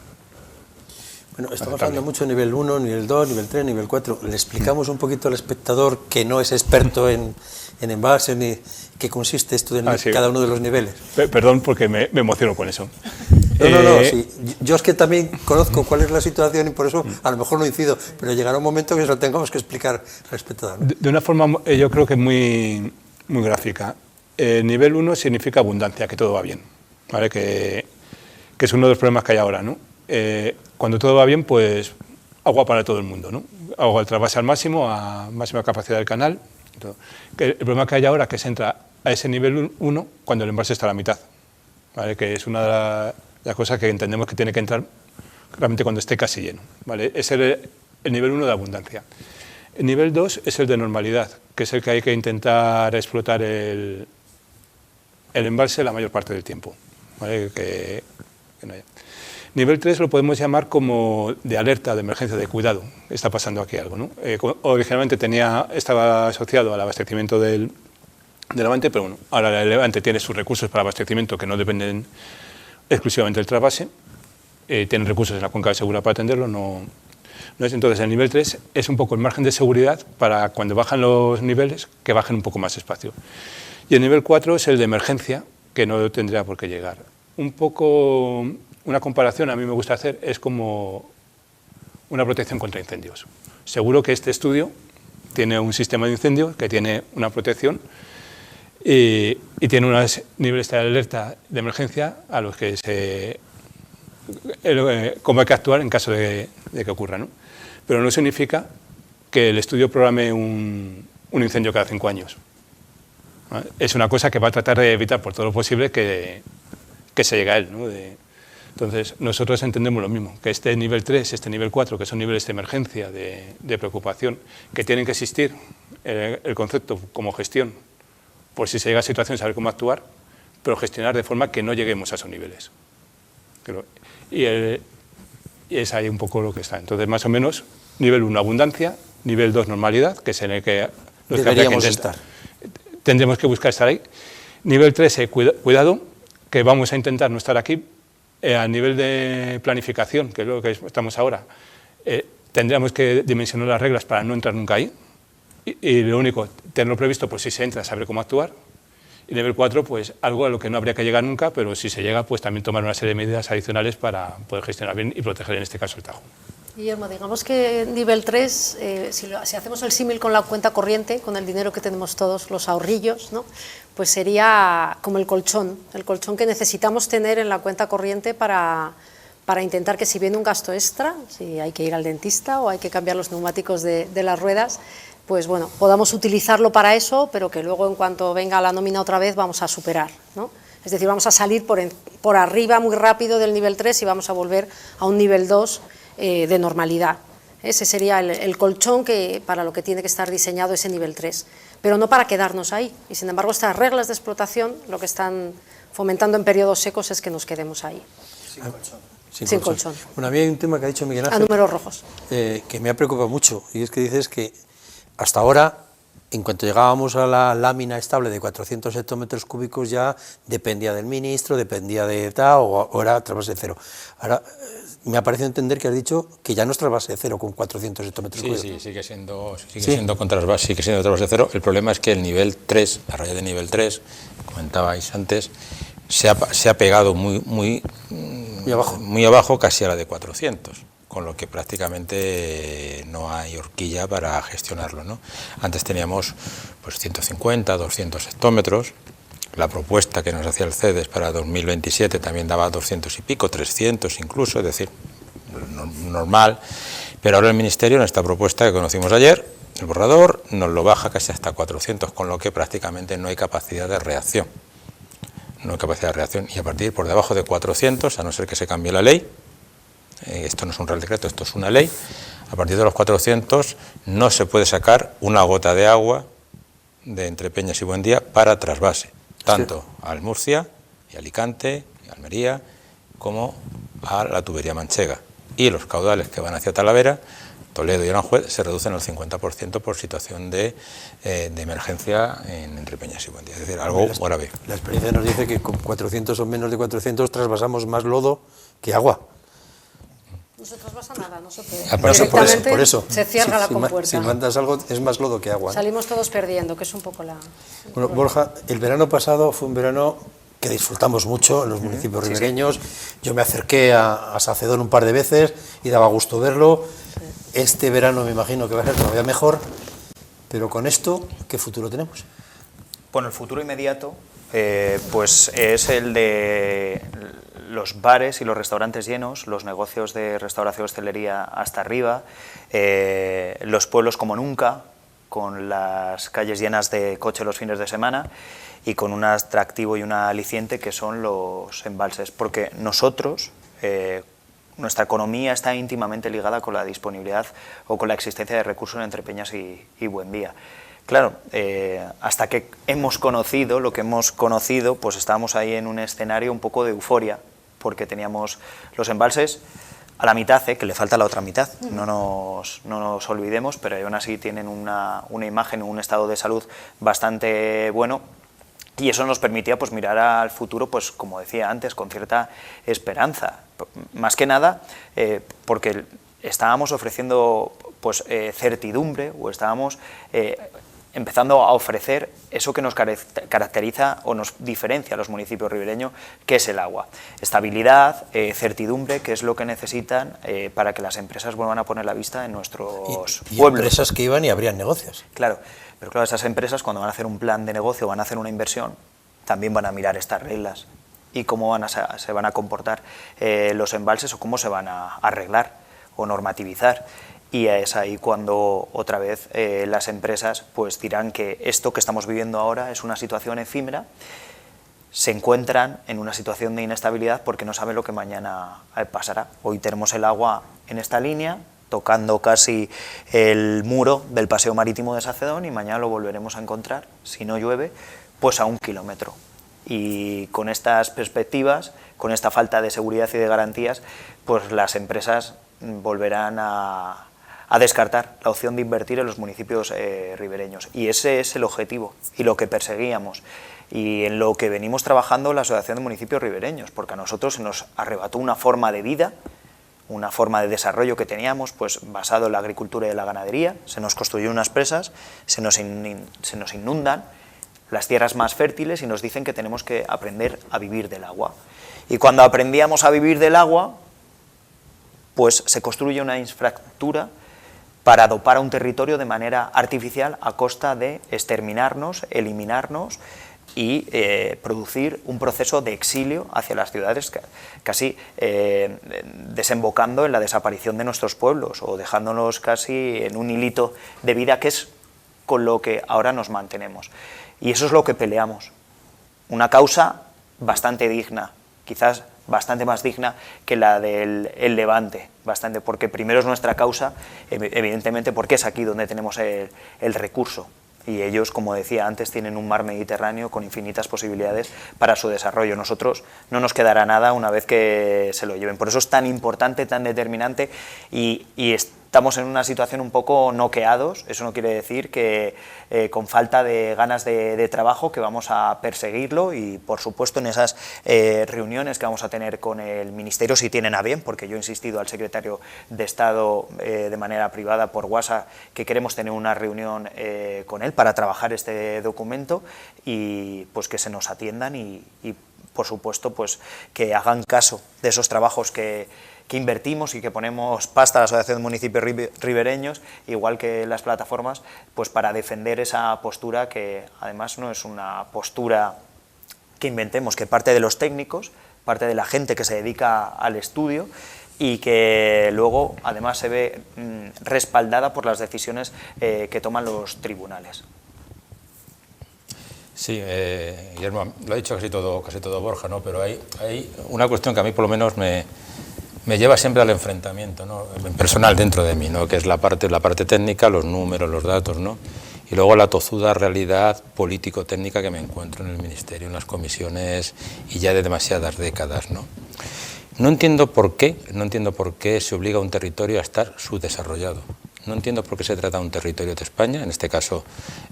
A: Bueno, estamos hablando mucho de nivel 1, nivel 2, nivel 3, nivel 4. ¿Le explicamos un poquito al espectador que no es experto en embalses ni qué consiste esto de cada uno de los niveles?
E: Perdón, porque me emociono con eso.
A: No, sí. Yo es que también conozco cuál es la situación y por eso a lo mejor no incido, pero llegará un momento que se lo tengamos que explicar al espectador, ¿no?
E: De una forma, yo creo que muy gráfica. Nivel 1 significa abundancia, que todo va bien, ¿vale? Que es uno de los problemas que hay ahora, ¿no? Cuando todo va bien, pues agua para todo el mundo, ¿no? Agua al trasvase al máximo, a máxima capacidad del canal. El problema que hay ahora es que se entra a ese nivel 1 cuando el embalse está a la mitad, ¿vale? Que es una de las cosas que entendemos que tiene que entrar realmente cuando esté casi lleno, ¿vale? Es el nivel 1 de abundancia. El nivel 2 es el de normalidad, que es el que hay que intentar explotar el embalse la mayor parte del tiempo, ¿vale? Que no haya. Nivel 3 lo podemos llamar como de alerta, de emergencia, de cuidado, está pasando aquí algo, ¿no? Originalmente estaba asociado al abastecimiento del Levante, pero bueno, ahora el Levante tiene sus recursos para abastecimiento que no dependen exclusivamente del trasvase, tienen recursos en la cuenca de Segura para atenderlo, no es. Entonces el nivel 3 es un poco el margen de seguridad para cuando bajan los niveles, que bajen un poco más despacio. Y el nivel 4 es el de emergencia, que no tendría por qué llegar. Un poco, una comparación a mí me gusta hacer, es como una protección contra incendios. Seguro que este estudio tiene un sistema de incendio que tiene una protección y tiene unos niveles de alerta de emergencia a los que cómo hay que actuar en caso de que ocurra, ¿no? Pero no significa que el estudio programe un incendio cada 5 años. ¿Vale? Es una cosa que va a tratar de evitar por todo lo posible que se llegue a él, ¿no? Entonces, nosotros entendemos lo mismo, que este nivel 3, este nivel 4, que son niveles de emergencia, de preocupación, que tienen que existir, el concepto como gestión, por si se llega a situación, saber cómo actuar, pero gestionar de forma que no lleguemos a esos niveles. Y es ahí un poco lo que está. Entonces, más o menos, nivel 1, abundancia, nivel 2, normalidad, que es en el que
A: deberíamos estar.
E: Tendremos que buscar estar ahí. Nivel 3, cuidado, que vamos a intentar no estar aquí. A nivel de planificación, que es lo que estamos ahora, tendríamos que dimensionar las reglas para no entrar nunca ahí. Y lo único, tenerlo previsto, pues si se entra, saber cómo actuar. Y nivel 4, pues algo a lo que no habría que llegar nunca, pero si se llega, pues también tomar una serie de medidas adicionales para poder gestionar bien y proteger en este caso el Tajo.
B: Guillermo, digamos que nivel 3, si hacemos el símil con la cuenta corriente, con el dinero que tenemos todos, los ahorrillos, ¿no? Pues sería como el colchón que necesitamos tener en la cuenta corriente para intentar que si viene un gasto extra, si hay que ir al dentista o hay que cambiar los neumáticos de las ruedas, pues bueno, podamos utilizarlo para eso, pero que luego en cuanto venga la nómina otra vez vamos a superar, ¿no? Es decir, vamos a salir por arriba muy rápido del nivel 3 y vamos a volver a un nivel 2 de normalidad. Ese sería el colchón para lo que tiene que estar diseñado ese nivel 3, pero no para quedarnos ahí. Y sin embargo, estas reglas de explotación lo que están fomentando en periodos secos es que nos quedemos ahí. Sin colchón.
A: Bueno, a mí hay un tema que ha dicho Miguel Ángel,
B: a números rojos,
A: que me ha preocupado mucho, y es que dices que hasta ahora, en cuanto llegábamos a la lámina estable de 400 hectómetros cúbicos, ya dependía del ministro, dependía de tal, o era trasvase de cero. Ahora, me ha parecido entender que has dicho que ya no es trasvase de cero con 400 hectómetros cúbicos.
C: Sí, sigue siendo trasvase de cero. El problema es que el nivel 3, la raya de nivel 3, comentabais antes, se ha pegado muy abajo, casi a la de 400. Con lo que prácticamente no hay horquilla para gestionarlo, ¿no? Antes teníamos pues 150, 200 hectómetros, la propuesta que nos hacía el CEDES para 2027 también daba 200 y pico, 300 incluso, es decir, normal, pero ahora el Ministerio en esta propuesta que conocimos ayer, el borrador, nos lo baja casi hasta 400, con lo que prácticamente no hay capacidad de reacción. No hay capacidad de reacción, y a partir por debajo de 400, a no ser que se cambie la ley, esto no es un real decreto, esto es una ley, a partir de los 400 no se puede sacar una gota de agua de entre Peñas y Buendía para trasvase, tanto al Murcia y Alicante y Almería como a la tubería manchega. Y los caudales que van hacia Talavera, Toledo y Aranjuez se reducen al 50% por situación de emergencia entre Peñas y Buendía, es decir, algo grave.
A: La experiencia nos dice que con 400 o menos de 400 trasvasamos más lodo que agua.
B: No se trasvasa nada,
A: Por eso,
B: se cierra la compuerta.
A: Si mandas algo es más lodo que agua, ¿no?
B: Salimos todos perdiendo, que es un poco la...
A: Bueno, Borja, el verano pasado fue un verano que disfrutamos mucho en los municipios ribereños. Yo me acerqué a Sacedón un par de veces y daba gusto verlo. Este verano me imagino que va a ser todavía mejor, pero con esto, ¿qué futuro tenemos?
D: Bueno, el futuro inmediato pues es el de los bares y los restaurantes llenos, los negocios de restauración y hostelería hasta arriba, los pueblos como nunca, con las calles llenas de coche los fines de semana y con un atractivo y un aliciente que son los embalses, porque nosotros, nuestra economía está íntimamente ligada con la disponibilidad o con la existencia de recursos en Entrepeñas y Buendía. Claro, hasta que hemos conocido lo que hemos conocido, pues estábamos ahí en un escenario un poco de euforia, porque teníamos los embalses a la mitad, que le falta la otra mitad, no nos olvidemos, pero aún así tienen una imagen, un estado de salud bastante bueno, y eso nos permitía pues mirar al futuro, pues como decía antes, con cierta esperanza, más que nada porque estábamos ofreciendo pues certidumbre, o estábamos empezando a ofrecer eso que nos caracteriza o nos diferencia a los municipios ribereños, que es el agua. Estabilidad, certidumbre, que es lo que necesitan para que las empresas vuelvan a poner la vista en nuestros
A: y
D: pueblos.
A: Empresas que iban y abrían negocios.
D: Claro, pero claro, esas empresas cuando van a hacer un plan de negocio, van a hacer una inversión, también van a mirar estas reglas y cómo se van a comportar los embalses o cómo se van a arreglar o normativizar. Y es ahí cuando otra vez las empresas pues dirán que esto que estamos viviendo ahora es una situación efímera, se encuentran en una situación de inestabilidad porque no saben lo que mañana pasará. Hoy tenemos el agua en esta línea, tocando casi el muro del paseo marítimo de Sacedón, y mañana lo volveremos a encontrar, si no llueve, pues a 1 kilómetro. Y con estas perspectivas, con esta falta de seguridad y de garantías, pues las empresas volverán a descartar la opción de invertir en los municipios ribereños. Y ese es el objetivo y lo que perseguíamos y en lo que venimos trabajando la Asociación de Municipios Ribereños, porque a nosotros se nos arrebató una forma de vida, una forma de desarrollo que teníamos pues basado en la agricultura y la ganadería, se nos construyeron unas presas, se nos inundan las tierras más fértiles y nos dicen que tenemos que aprender a vivir del agua. Y cuando aprendíamos a vivir del agua, pues se construye una infraestructura para dopar a un territorio de manera artificial a costa de exterminarnos, eliminarnos y producir un proceso de exilio hacia las ciudades, casi desembocando en la desaparición de nuestros pueblos o dejándonos casi en un hilito de vida, que es con lo que ahora nos mantenemos. Y eso es lo que peleamos, una causa bastante digna, quizás bastante más digna que la del Levante, bastante, porque primero es nuestra causa, evidentemente porque es aquí donde tenemos el recurso, y ellos, como decía antes, tienen un mar Mediterráneo con infinitas posibilidades para su desarrollo. Nosotros no nos quedará nada una vez que se lo lleven, por eso es tan importante, tan determinante, y estamos en una situación un poco noqueados. Eso no quiere decir que con falta de ganas de trabajo, que vamos a perseguirlo, y por supuesto en esas reuniones que vamos a tener con el Ministerio, si tienen a bien, porque yo he insistido al secretario de Estado de manera privada por WhatsApp que queremos tener una reunión con él para trabajar este documento, y pues que se nos atiendan y por supuesto pues que hagan caso de esos trabajos que invertimos y que ponemos pasta a la Asociación de Municipios Ribereños, igual que las plataformas, pues para defender esa postura, que además no es una postura que inventemos, que parte de los técnicos, parte de la gente que se dedica al estudio, y que luego además se ve respaldada por las decisiones que toman los tribunales.
C: Sí, Guillermo, lo ha dicho casi todo Borja, ¿no? Pero hay una cuestión que a mí por lo menos me lleva siempre al enfrentamiento, ¿no? Personal dentro de mí, ¿no? Que es la parte técnica, los números, los datos, ¿no? Y luego la tozuda realidad político-técnica que me encuentro en el Ministerio, en las comisiones, y ya de demasiadas décadas, ¿no? No entiendo por qué se obliga a un territorio a estar subdesarrollado. No entiendo por qué se trata de un territorio de España, en este caso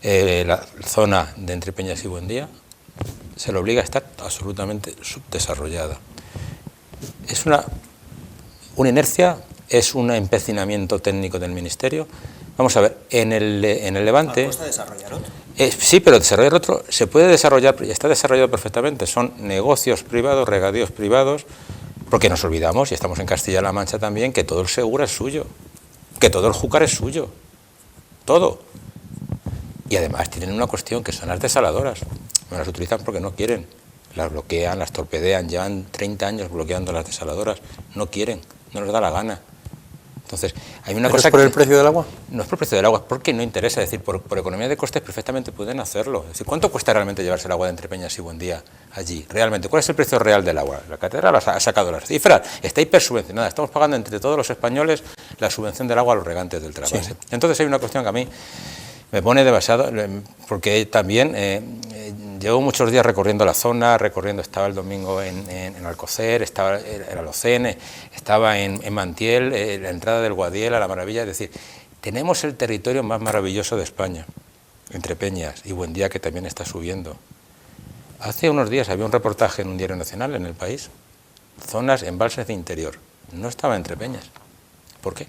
C: la zona de Entrepeñas y Buendía, se le obliga a estar absolutamente subdesarrollada. Es una inercia, es un empecinamiento técnico del Ministerio. Vamos a ver, en el Levante...
D: ¿A costa de desarrollar otro?
C: Sí, pero desarrollar otro se puede desarrollar, y está desarrollado perfectamente. Son negocios privados, regadíos privados, porque nos olvidamos, y estamos en Castilla-La Mancha también, que todo el Segura es suyo, que todo el Júcar es suyo, todo. Y además tienen una cuestión, que son las desaladoras. No las utilizan porque no quieren, las bloquean, las torpedean, llevan 30 años bloqueando las desaladoras, no quieren, no les da la gana. Entonces, hay una
A: ¿Pero
C: cosa
A: es por
C: que...
A: el precio del agua?
C: No es por el precio del agua, es porque no interesa. Es decir, por economía de costes perfectamente pueden hacerlo. Es decir, ¿cuánto cuesta realmente llevarse el agua de Entrepeñas y Buendía allí? Realmente, ¿cuál es el precio real del agua? La catedral ha sacado las cifras, está hipersubvencionada. Estamos pagando entre todos los españoles la subvención del agua a los regantes del trasvase. Sí. Entonces hay una cuestión que a mí me pone demasiado, porque también llevo muchos días recorriendo la zona, estaba el domingo en Alcocer, estaba en Alocén, estaba en Mantiel, la entrada del Guadiel a la Maravilla, es decir, tenemos el territorio más maravilloso de España, Entrepeñas y Buendía, que también está subiendo. Hace unos días había un reportaje en un diario nacional, en El País, zonas, embalses de interior, no estaba Entrepeñas. ¿Por qué?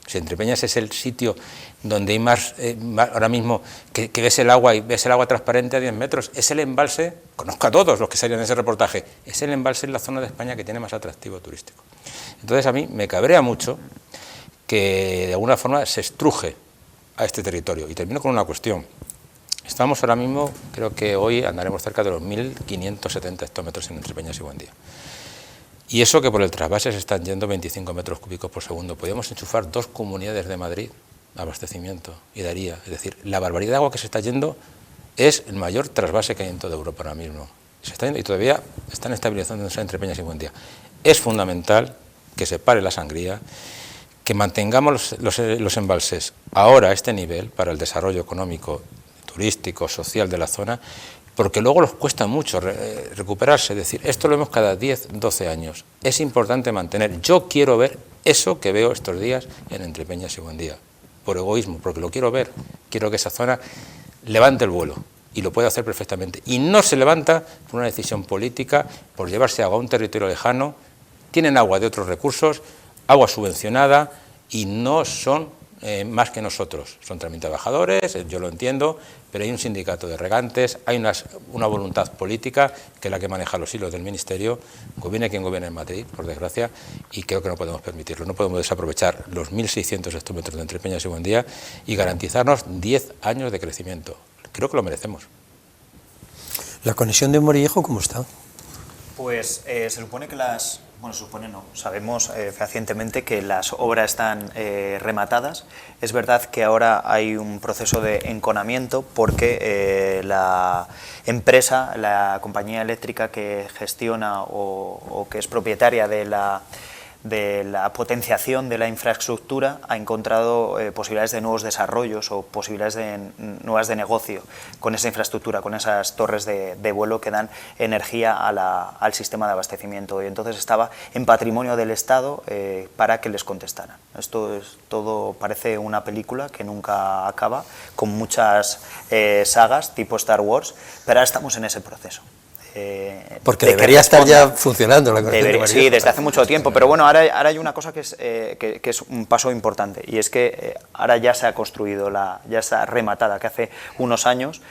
C: Si Entrepeñas es el sitio donde hay más, ahora mismo, que ves el agua y ves el agua transparente a 10 metros, es el embalse, conozco a todos los que salían en ese reportaje, es el embalse en la zona de España que tiene más atractivo turístico. Entonces a mí me cabrea mucho que de alguna forma se estruje a este territorio. Y termino con una cuestión. Estamos ahora mismo, creo que hoy andaremos cerca de los 1.570 hectómetros en Entrepeñas y Buendía. Y eso que por el trasvase se están yendo 25 metros cúbicos por segundo. Podríamos enchufar 2 comunidades de Madrid a abastecimiento y daría. Es decir, la barbaridad de agua que se está yendo es el mayor trasvase que hay en toda Europa ahora mismo. Se está yendo y todavía están estabilizándose entre Peñas y Buendía. Es fundamental que se pare la sangría, que mantengamos los embalses ahora a este nivel para el desarrollo económico, turístico, social de la zona, porque luego les cuesta mucho recuperarse. Es decir, esto lo vemos cada 10, 12 años. Es importante mantener. Yo quiero ver eso que veo estos días en Entrepeñas y Buendía, por egoísmo, porque lo quiero ver. Quiero que esa zona levante el vuelo, y lo puede hacer perfectamente. Y no se levanta por una decisión política, por llevarse agua a un territorio lejano. Tienen agua de otros recursos, agua subvencionada, y no son más que nosotros. Son también trabajadores, yo lo entiendo, pero hay un sindicato de regantes, hay una voluntad política que es la que maneja los hilos del Ministerio, gobierne quien gobierne en Madrid, por desgracia, y creo que no podemos permitirlo. No podemos desaprovechar los 1.600 hectómetros de Entrepeñas y Buendía y garantizarnos 10 años de crecimiento. Creo que lo merecemos.
A: ¿La conexión de Morillejo cómo está?
D: Pues se supone que bueno, se supone no, sabemos fehacientemente que las obras están rematadas. Es verdad que ahora hay un proceso de enconamiento porque la empresa, la compañía eléctrica que gestiona o que es propietaria de la potenciación de la infraestructura ha encontrado posibilidades de nuevos desarrollos o posibilidades nuevas de negocio con esa infraestructura, con esas torres de vuelo que dan energía al sistema de abastecimiento, y entonces estaba en patrimonio del Estado para que les contestaran. Esto todo parece una película que nunca acaba, con muchas sagas tipo Star Wars, pero ahora estamos en ese proceso.
A: Porque debería estar ya funcionando la conexión de Morillejo.
D: Sí, desde hace mucho tiempo, pero bueno, ahora hay una cosa que es un paso importante, y es que ahora ya se ha construido, ya está rematada, que hace unos años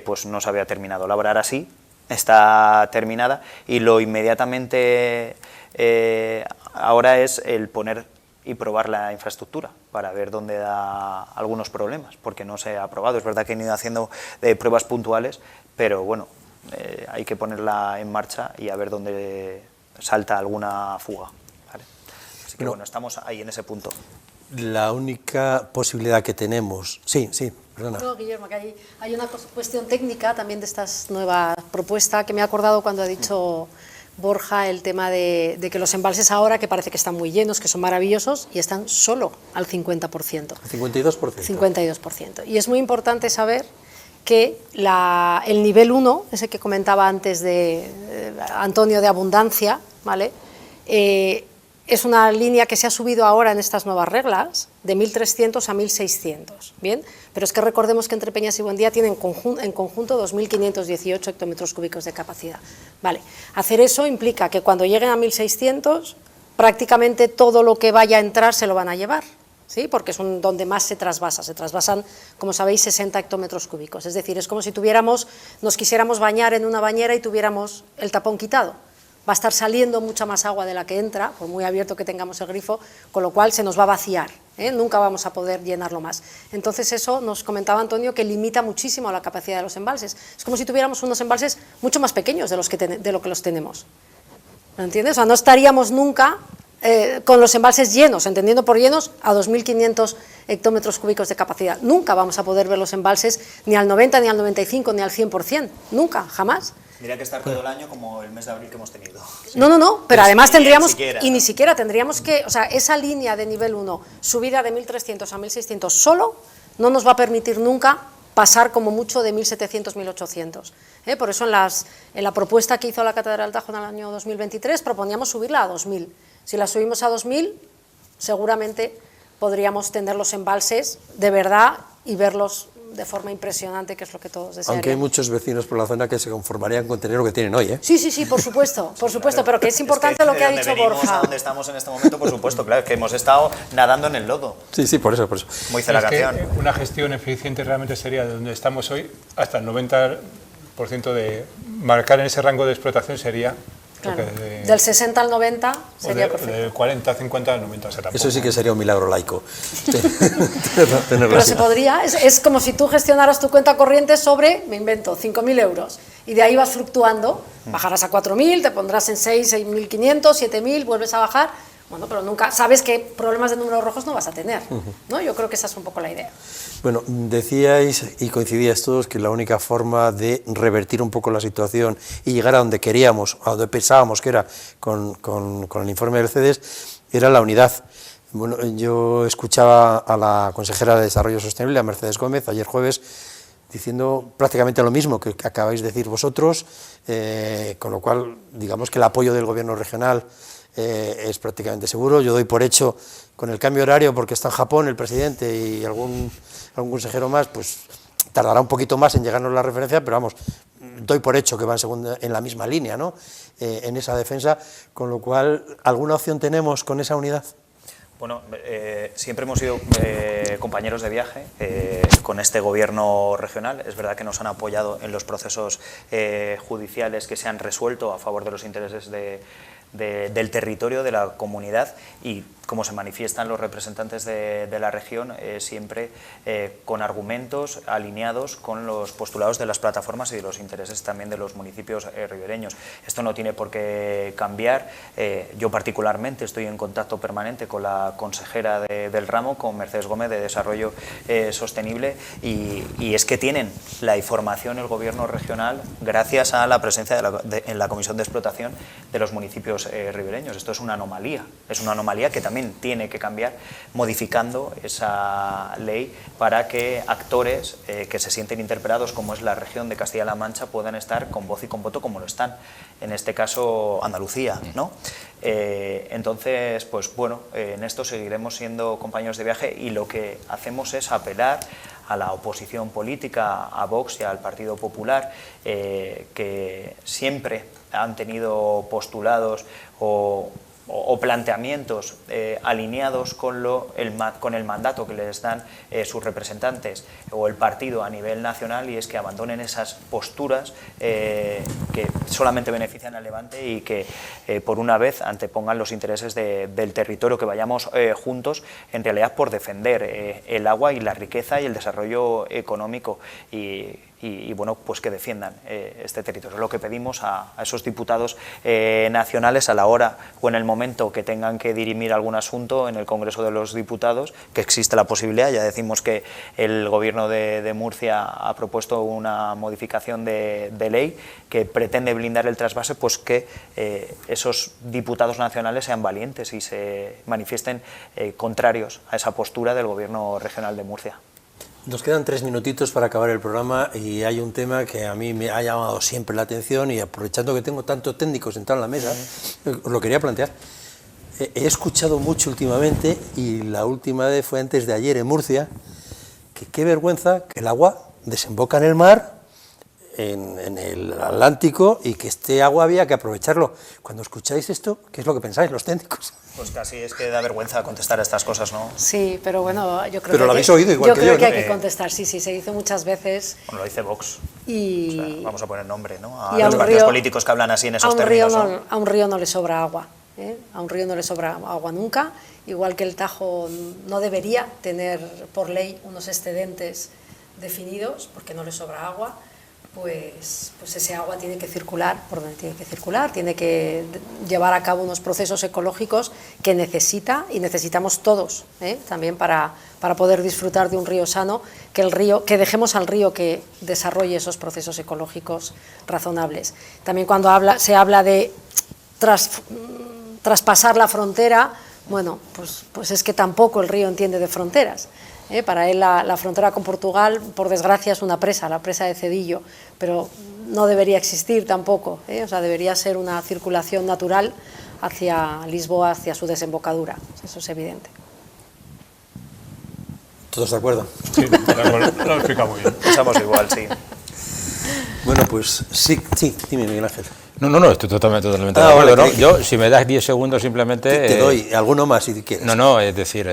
D: pues no se había terminado la obra. Ahora sí está terminada, y lo inmediatamente ahora es el poner y probar la infraestructura para ver dónde da algunos problemas, porque no se ha probado. Es verdad que han ido haciendo pruebas puntuales, pero bueno, hay que ponerla en marcha y a ver dónde salta alguna fuga, ¿vale? Así que bueno, estamos ahí en ese punto.
A: La única posibilidad que tenemos... Sí, perdona.
B: No, Guillermo, que hay una cuestión técnica también de esta nueva propuesta que me he acordado cuando ha dicho Borja el tema de que los embalses ahora, que parece que están muy llenos, que son maravillosos, y están solo al 50%.
A: 52%.
B: 52%. Y es muy importante saber que el nivel 1, ese que comentaba antes de Antonio de abundancia, ¿vale? Es una línea que se ha subido ahora en estas nuevas reglas de 1.300 a 1.600, ¿bien? Pero es que recordemos que Entrepeñas y Buendía tienen en conjunto 2.518 hectómetros cúbicos de capacidad, ¿vale? Hacer eso implica que cuando lleguen a 1.600 prácticamente todo lo que vaya a entrar se lo van a llevar, ¿sí? Porque es donde más se trasvasan, como sabéis, 60 hectómetros cúbicos. Es decir, es como si nos quisiéramos bañar en una bañera y tuviéramos el tapón quitado. Va a estar saliendo mucha más agua de la que entra, por muy abierto que tengamos el grifo, con lo cual se nos va a vaciar, nunca vamos a poder llenarlo más. Entonces eso nos comentaba Antonio, que limita muchísimo la capacidad de los embalses. Es como si tuviéramos unos embalses mucho más pequeños de lo que los tenemos. ¿Me entiendes? O sea, no estaríamos nunca con los embalses llenos, entendiendo por llenos, a 2.500 hectómetros cúbicos de capacidad. Nunca vamos a poder ver los embalses ni al 90, ni al 95, ni al 100%. Nunca, jamás.
D: Tendría que estar todo el año como el mes de abril que hemos tenido.
B: No, pero además tendríamos,
D: ni siquiera
B: tendríamos que, o sea, esa línea de nivel 1, subida de 1.300 a 1.600 solo, no nos va a permitir nunca pasar como mucho de 1.700, 1.800. Por eso en la propuesta que hizo la Catedral del Tajo en el año 2023 proponíamos subirla a 2.000. Si la subimos a 2.000, seguramente podríamos tener los embalses de verdad y verlos de forma impresionante, que es lo que todos desearíamos.
A: Aunque hay muchos vecinos por la zona que se conformarían con tener lo que tienen hoy, ¿eh?
B: Sí, por supuesto, claro, pero que es importante lo que ha dicho Borja.
D: A donde estamos en este momento, por supuesto, claro, que hemos estado nadando en el lodo.
A: Sí, por eso.
D: Como dice la canción.
E: Una gestión eficiente realmente sería de donde estamos hoy, hasta el 90% de marcar en ese rango de explotación sería...
B: Claro, del 60 al 90 sería perfecto.
E: Del 40, 50 al 90 será.
A: Eso sí que sería un milagro laico.
B: Pero se podría, es como si tú gestionaras tu cuenta corriente sobre, me invento, 5.000 euros. Y de ahí vas fluctuando, bajarás a 4.000, te pondrás en 6.500, 7.000, vuelves a bajar. Bueno, pero nunca, sabes que problemas de números rojos no vas a tener, ¿no? Yo creo que esa es un poco la idea.
A: Bueno, decíais y coincidíais todos que la única forma de revertir un poco la situación y llegar a donde queríamos, a donde pensábamos que era con el informe del CEDES, era la unidad. Bueno, yo escuchaba a la consejera de Desarrollo Sostenible, a Mercedes Gómez, ayer jueves, diciendo prácticamente lo mismo que acabáis de decir vosotros, con lo cual, digamos que el apoyo del gobierno regional es prácticamente seguro. Yo doy por hecho, con el cambio horario, porque está en Japón el presidente y algún consejero más, pues tardará un poquito más en llegarnos la referencia, pero vamos, doy por hecho que van en la misma línea, ¿no? En esa defensa, con lo cual, ¿alguna opción tenemos con esa unidad?
D: Bueno, siempre hemos sido compañeros de viaje con este gobierno regional. Es verdad que nos han apoyado en los procesos judiciales que se han resuelto a favor de los intereses del territorio, de la comunidad, y como se manifiestan los representantes de la región, siempre con argumentos alineados con los postulados de las plataformas y de los intereses también de los municipios ribereños. Esto no tiene por qué cambiar. Yo particularmente estoy en contacto permanente con la consejera del ramo, con Mercedes Gómez, de Desarrollo Sostenible, y es que tienen la información el gobierno regional gracias a la presencia en la Comisión de Explotación de los municipios ribereños. Esto es una anomalía que también tiene que cambiar, modificando esa ley para que actores que se sienten interpelados, como es la región de Castilla-La Mancha, puedan estar con voz y con voto como lo están, en este caso Andalucía, ¿no? Entonces, pues bueno, en esto seguiremos siendo compañeros de viaje, y lo que hacemos es apelar a la oposición política, a Vox y al Partido Popular, que siempre han tenido postulados o planteamientos alineados con el mandato que les dan sus representantes o el partido a nivel nacional, y es que abandonen esas posturas que solamente benefician al Levante y que por una vez antepongan los intereses del territorio, que vayamos juntos en realidad por defender el agua y la riqueza y el desarrollo económico, y bueno, pues que defiendan este territorio. Es lo que pedimos a esos diputados nacionales a la hora o en el momento que tengan que dirimir algún asunto en el Congreso de los Diputados, que existe la posibilidad. Ya decimos que el Gobierno de Murcia ha propuesto una modificación de ley que pretende blindar el trasvase, pues que esos diputados nacionales sean valientes y se manifiesten contrarios a esa postura del Gobierno regional de Murcia.
A: Nos quedan 3 minutitos para acabar el programa, y hay un tema que a mí me ha llamado siempre la atención, y aprovechando que tengo tantos técnicos sentados en la mesa, os lo quería plantear. He escuchado mucho últimamente, y la última vez fue antes de ayer en Murcia, que qué vergüenza que el agua desemboca en el mar, en el Atlántico, y que este agua había que aprovecharlo. Cuando escucháis esto, ¿qué es lo que pensáis los técnicos?
D: Pues casi es que da vergüenza contestar a estas cosas, ¿no?
B: Sí, pero bueno, yo creo
A: pero
B: que...
A: lo habéis oído igual que yo,
B: creo que
A: ¿no?
B: hay que contestar, sí, se dice muchas veces.
D: Bueno, lo dice Vox.
B: Y...
D: O sea, vamos a poner nombre, ¿no? A
B: y
D: los partidos políticos que hablan así en esos términos, ¿no?
B: A un río no le sobra agua, ¿eh? A un río no le sobra agua nunca, igual que el Tajo no debería tener por ley unos excedentes definidos, porque no le sobra agua, pues ese agua tiene que circular por donde tiene que circular, tiene que llevar a cabo unos procesos ecológicos que necesita y necesitamos todos, también para poder disfrutar de un río sano, que dejemos al río que desarrolle esos procesos ecológicos razonables. También cuando se habla de traspasar la frontera, bueno, pues es que tampoco el río entiende de fronteras. Para él la frontera con Portugal, por desgracia, es una presa, la presa de Cedillo, pero no debería existir tampoco, o sea, debería ser una circulación natural hacia Lisboa, hacia su desembocadura, eso es evidente.
A: ¿Todos de acuerdo?
E: Sí, lo explica muy bien.
D: Pensamos igual, sí.
A: Bueno, pues sí, dime, Miguel Ángel.
C: No, estoy totalmente de acuerdo, ¿no? Yo, si me das 10 segundos simplemente...
A: Te doy alguno más si quieres.
C: No, es decir,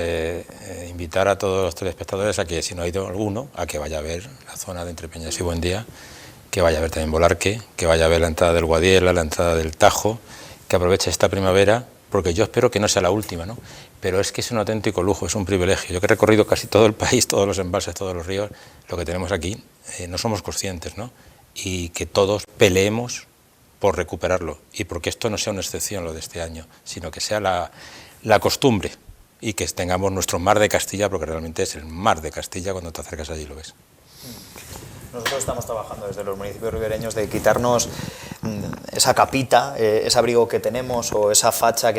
C: invitar a todos los telespectadores a que, si no ha ido alguno, a que vaya a ver la zona de Entre Peñas y Buendía, que vaya a ver también Volarque, que vaya a ver la entrada del Guadiela, la entrada del Tajo, que aproveche esta primavera, porque yo espero que no sea la última, ¿no? Pero es que es un auténtico lujo, es un privilegio. Yo que he recorrido casi todo el país, todos los embalses, todos los ríos, lo que tenemos aquí, no somos conscientes, ¿no? Y que todos peleemos por recuperarlo, y porque esto no sea una excepción lo de este año, sino que sea la costumbre, y que tengamos nuestro mar de Castilla, porque realmente es el mar de Castilla, cuando te acercas allí lo ves.
D: Nosotros estamos trabajando desde los municipios ribereños de quitarnos esa capita, ese abrigo que tenemos, o esa fachada,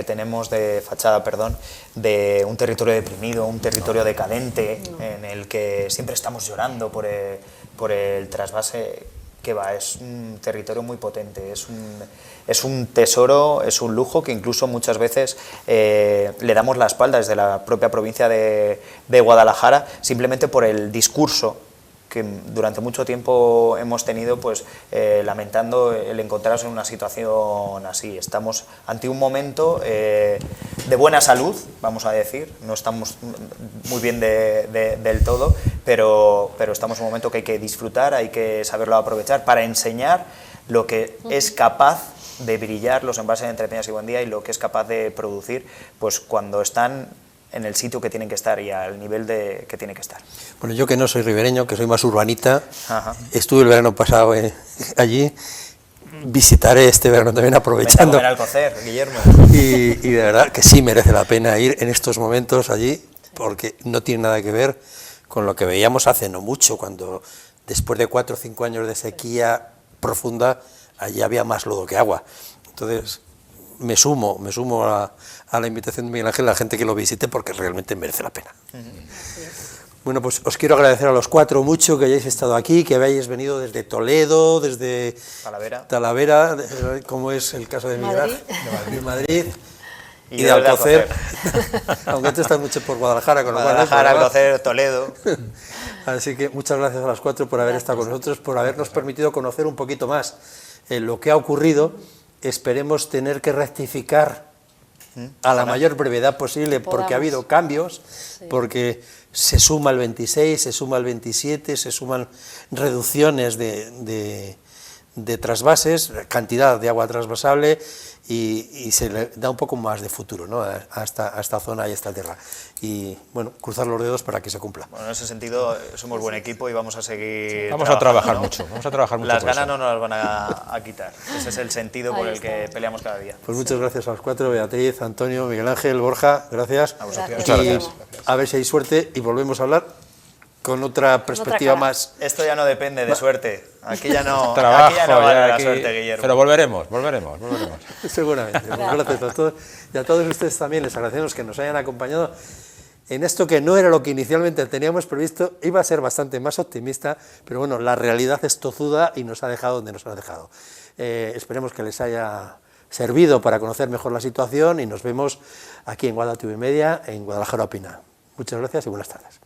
D: de un territorio deprimido, un territorio decadente, en el que siempre estamos llorando por el trasvase. Que va, es un territorio muy potente, es un tesoro, es un lujo que incluso muchas veces le damos la espalda desde la propia provincia de Guadalajara, simplemente por el discurso que durante mucho tiempo hemos tenido, pues lamentando el encontrarnos en una situación así. Estamos ante un momento de buena salud, vamos a decir, no estamos muy bien del todo, pero estamos en un momento que hay que disfrutar, hay que saberlo aprovechar para enseñar lo que es capaz de brillar los embalses de Entre Peñas y Buendía y lo que es capaz de producir, pues cuando están en el sitio que tienen que estar y al nivel que tiene que estar.
A: Bueno, yo que no soy ribereño, que soy más urbanita,
D: Ajá.
A: Estuve el verano pasado allí, visitaré este verano también aprovechando.
D: Vente a comer Alcocer, Guillermo.
A: Y de verdad que sí merece la pena ir en estos momentos allí, porque no tiene nada que ver con lo que veíamos hace no mucho, cuando después de 4 o 5 años de sequía profunda, allí había más lodo que agua. Entonces, me sumo a la invitación de Miguel Ángel, a la gente que lo visite, porque realmente merece la pena. Bueno, pues os quiero agradecer a los 4 mucho que hayáis estado aquí, que habéis venido desde Toledo, desde Talavera, como es el caso de Miguel Ángel, de Madrid y de Alcocer, aunque tú estás mucho por Guadalajara, con
D: Guadalajara, Alcocer, Toledo.
A: Así que muchas gracias a las 4 por haber estado con nosotros, por habernos permitido conocer un poquito más lo que ha ocurrido. Esperemos tener que rectificar a la mayor brevedad posible, porque ha habido cambios, porque se suma el 26, se suma el 27, se suman reducciones de trasvases, cantidad de agua trasvasable, y se le da un poco más de futuro, ¿no?, a esta zona y a esta tierra. Y bueno, cruzar los dedos para que se cumpla.
D: Bueno, en ese sentido somos buen equipo y vamos a seguir
C: Vamos a trabajar mucho, Las
D: ganas no nos las van a quitar. Ese es el sentido por el que peleamos cada día.
A: Pues muchas gracias a los 4, Beatriz, Antonio, Miguel Ángel, Borja, gracias.
D: A vosotros.
C: Muchas gracias.
A: A ver si hay suerte y volvemos a hablar con otra perspectiva más.
D: Esto ya no depende de suerte. Aquí ya no,
C: Trabajo,
D: aquí ya no vale la
C: aquí,
D: suerte, Guillermo.
C: Pero volveremos.
A: Seguramente. Pues gracias a todos. Y a todos ustedes también les agradecemos que nos hayan acompañado en esto, que no era lo que inicialmente teníamos previsto. Iba a ser bastante más optimista, pero bueno, la realidad es tozuda y nos ha dejado donde nos ha dejado. Esperemos que les haya servido para conocer mejor la situación, y nos vemos aquí en Guada TV Media, en Guadalajara Opina. Muchas gracias y buenas tardes.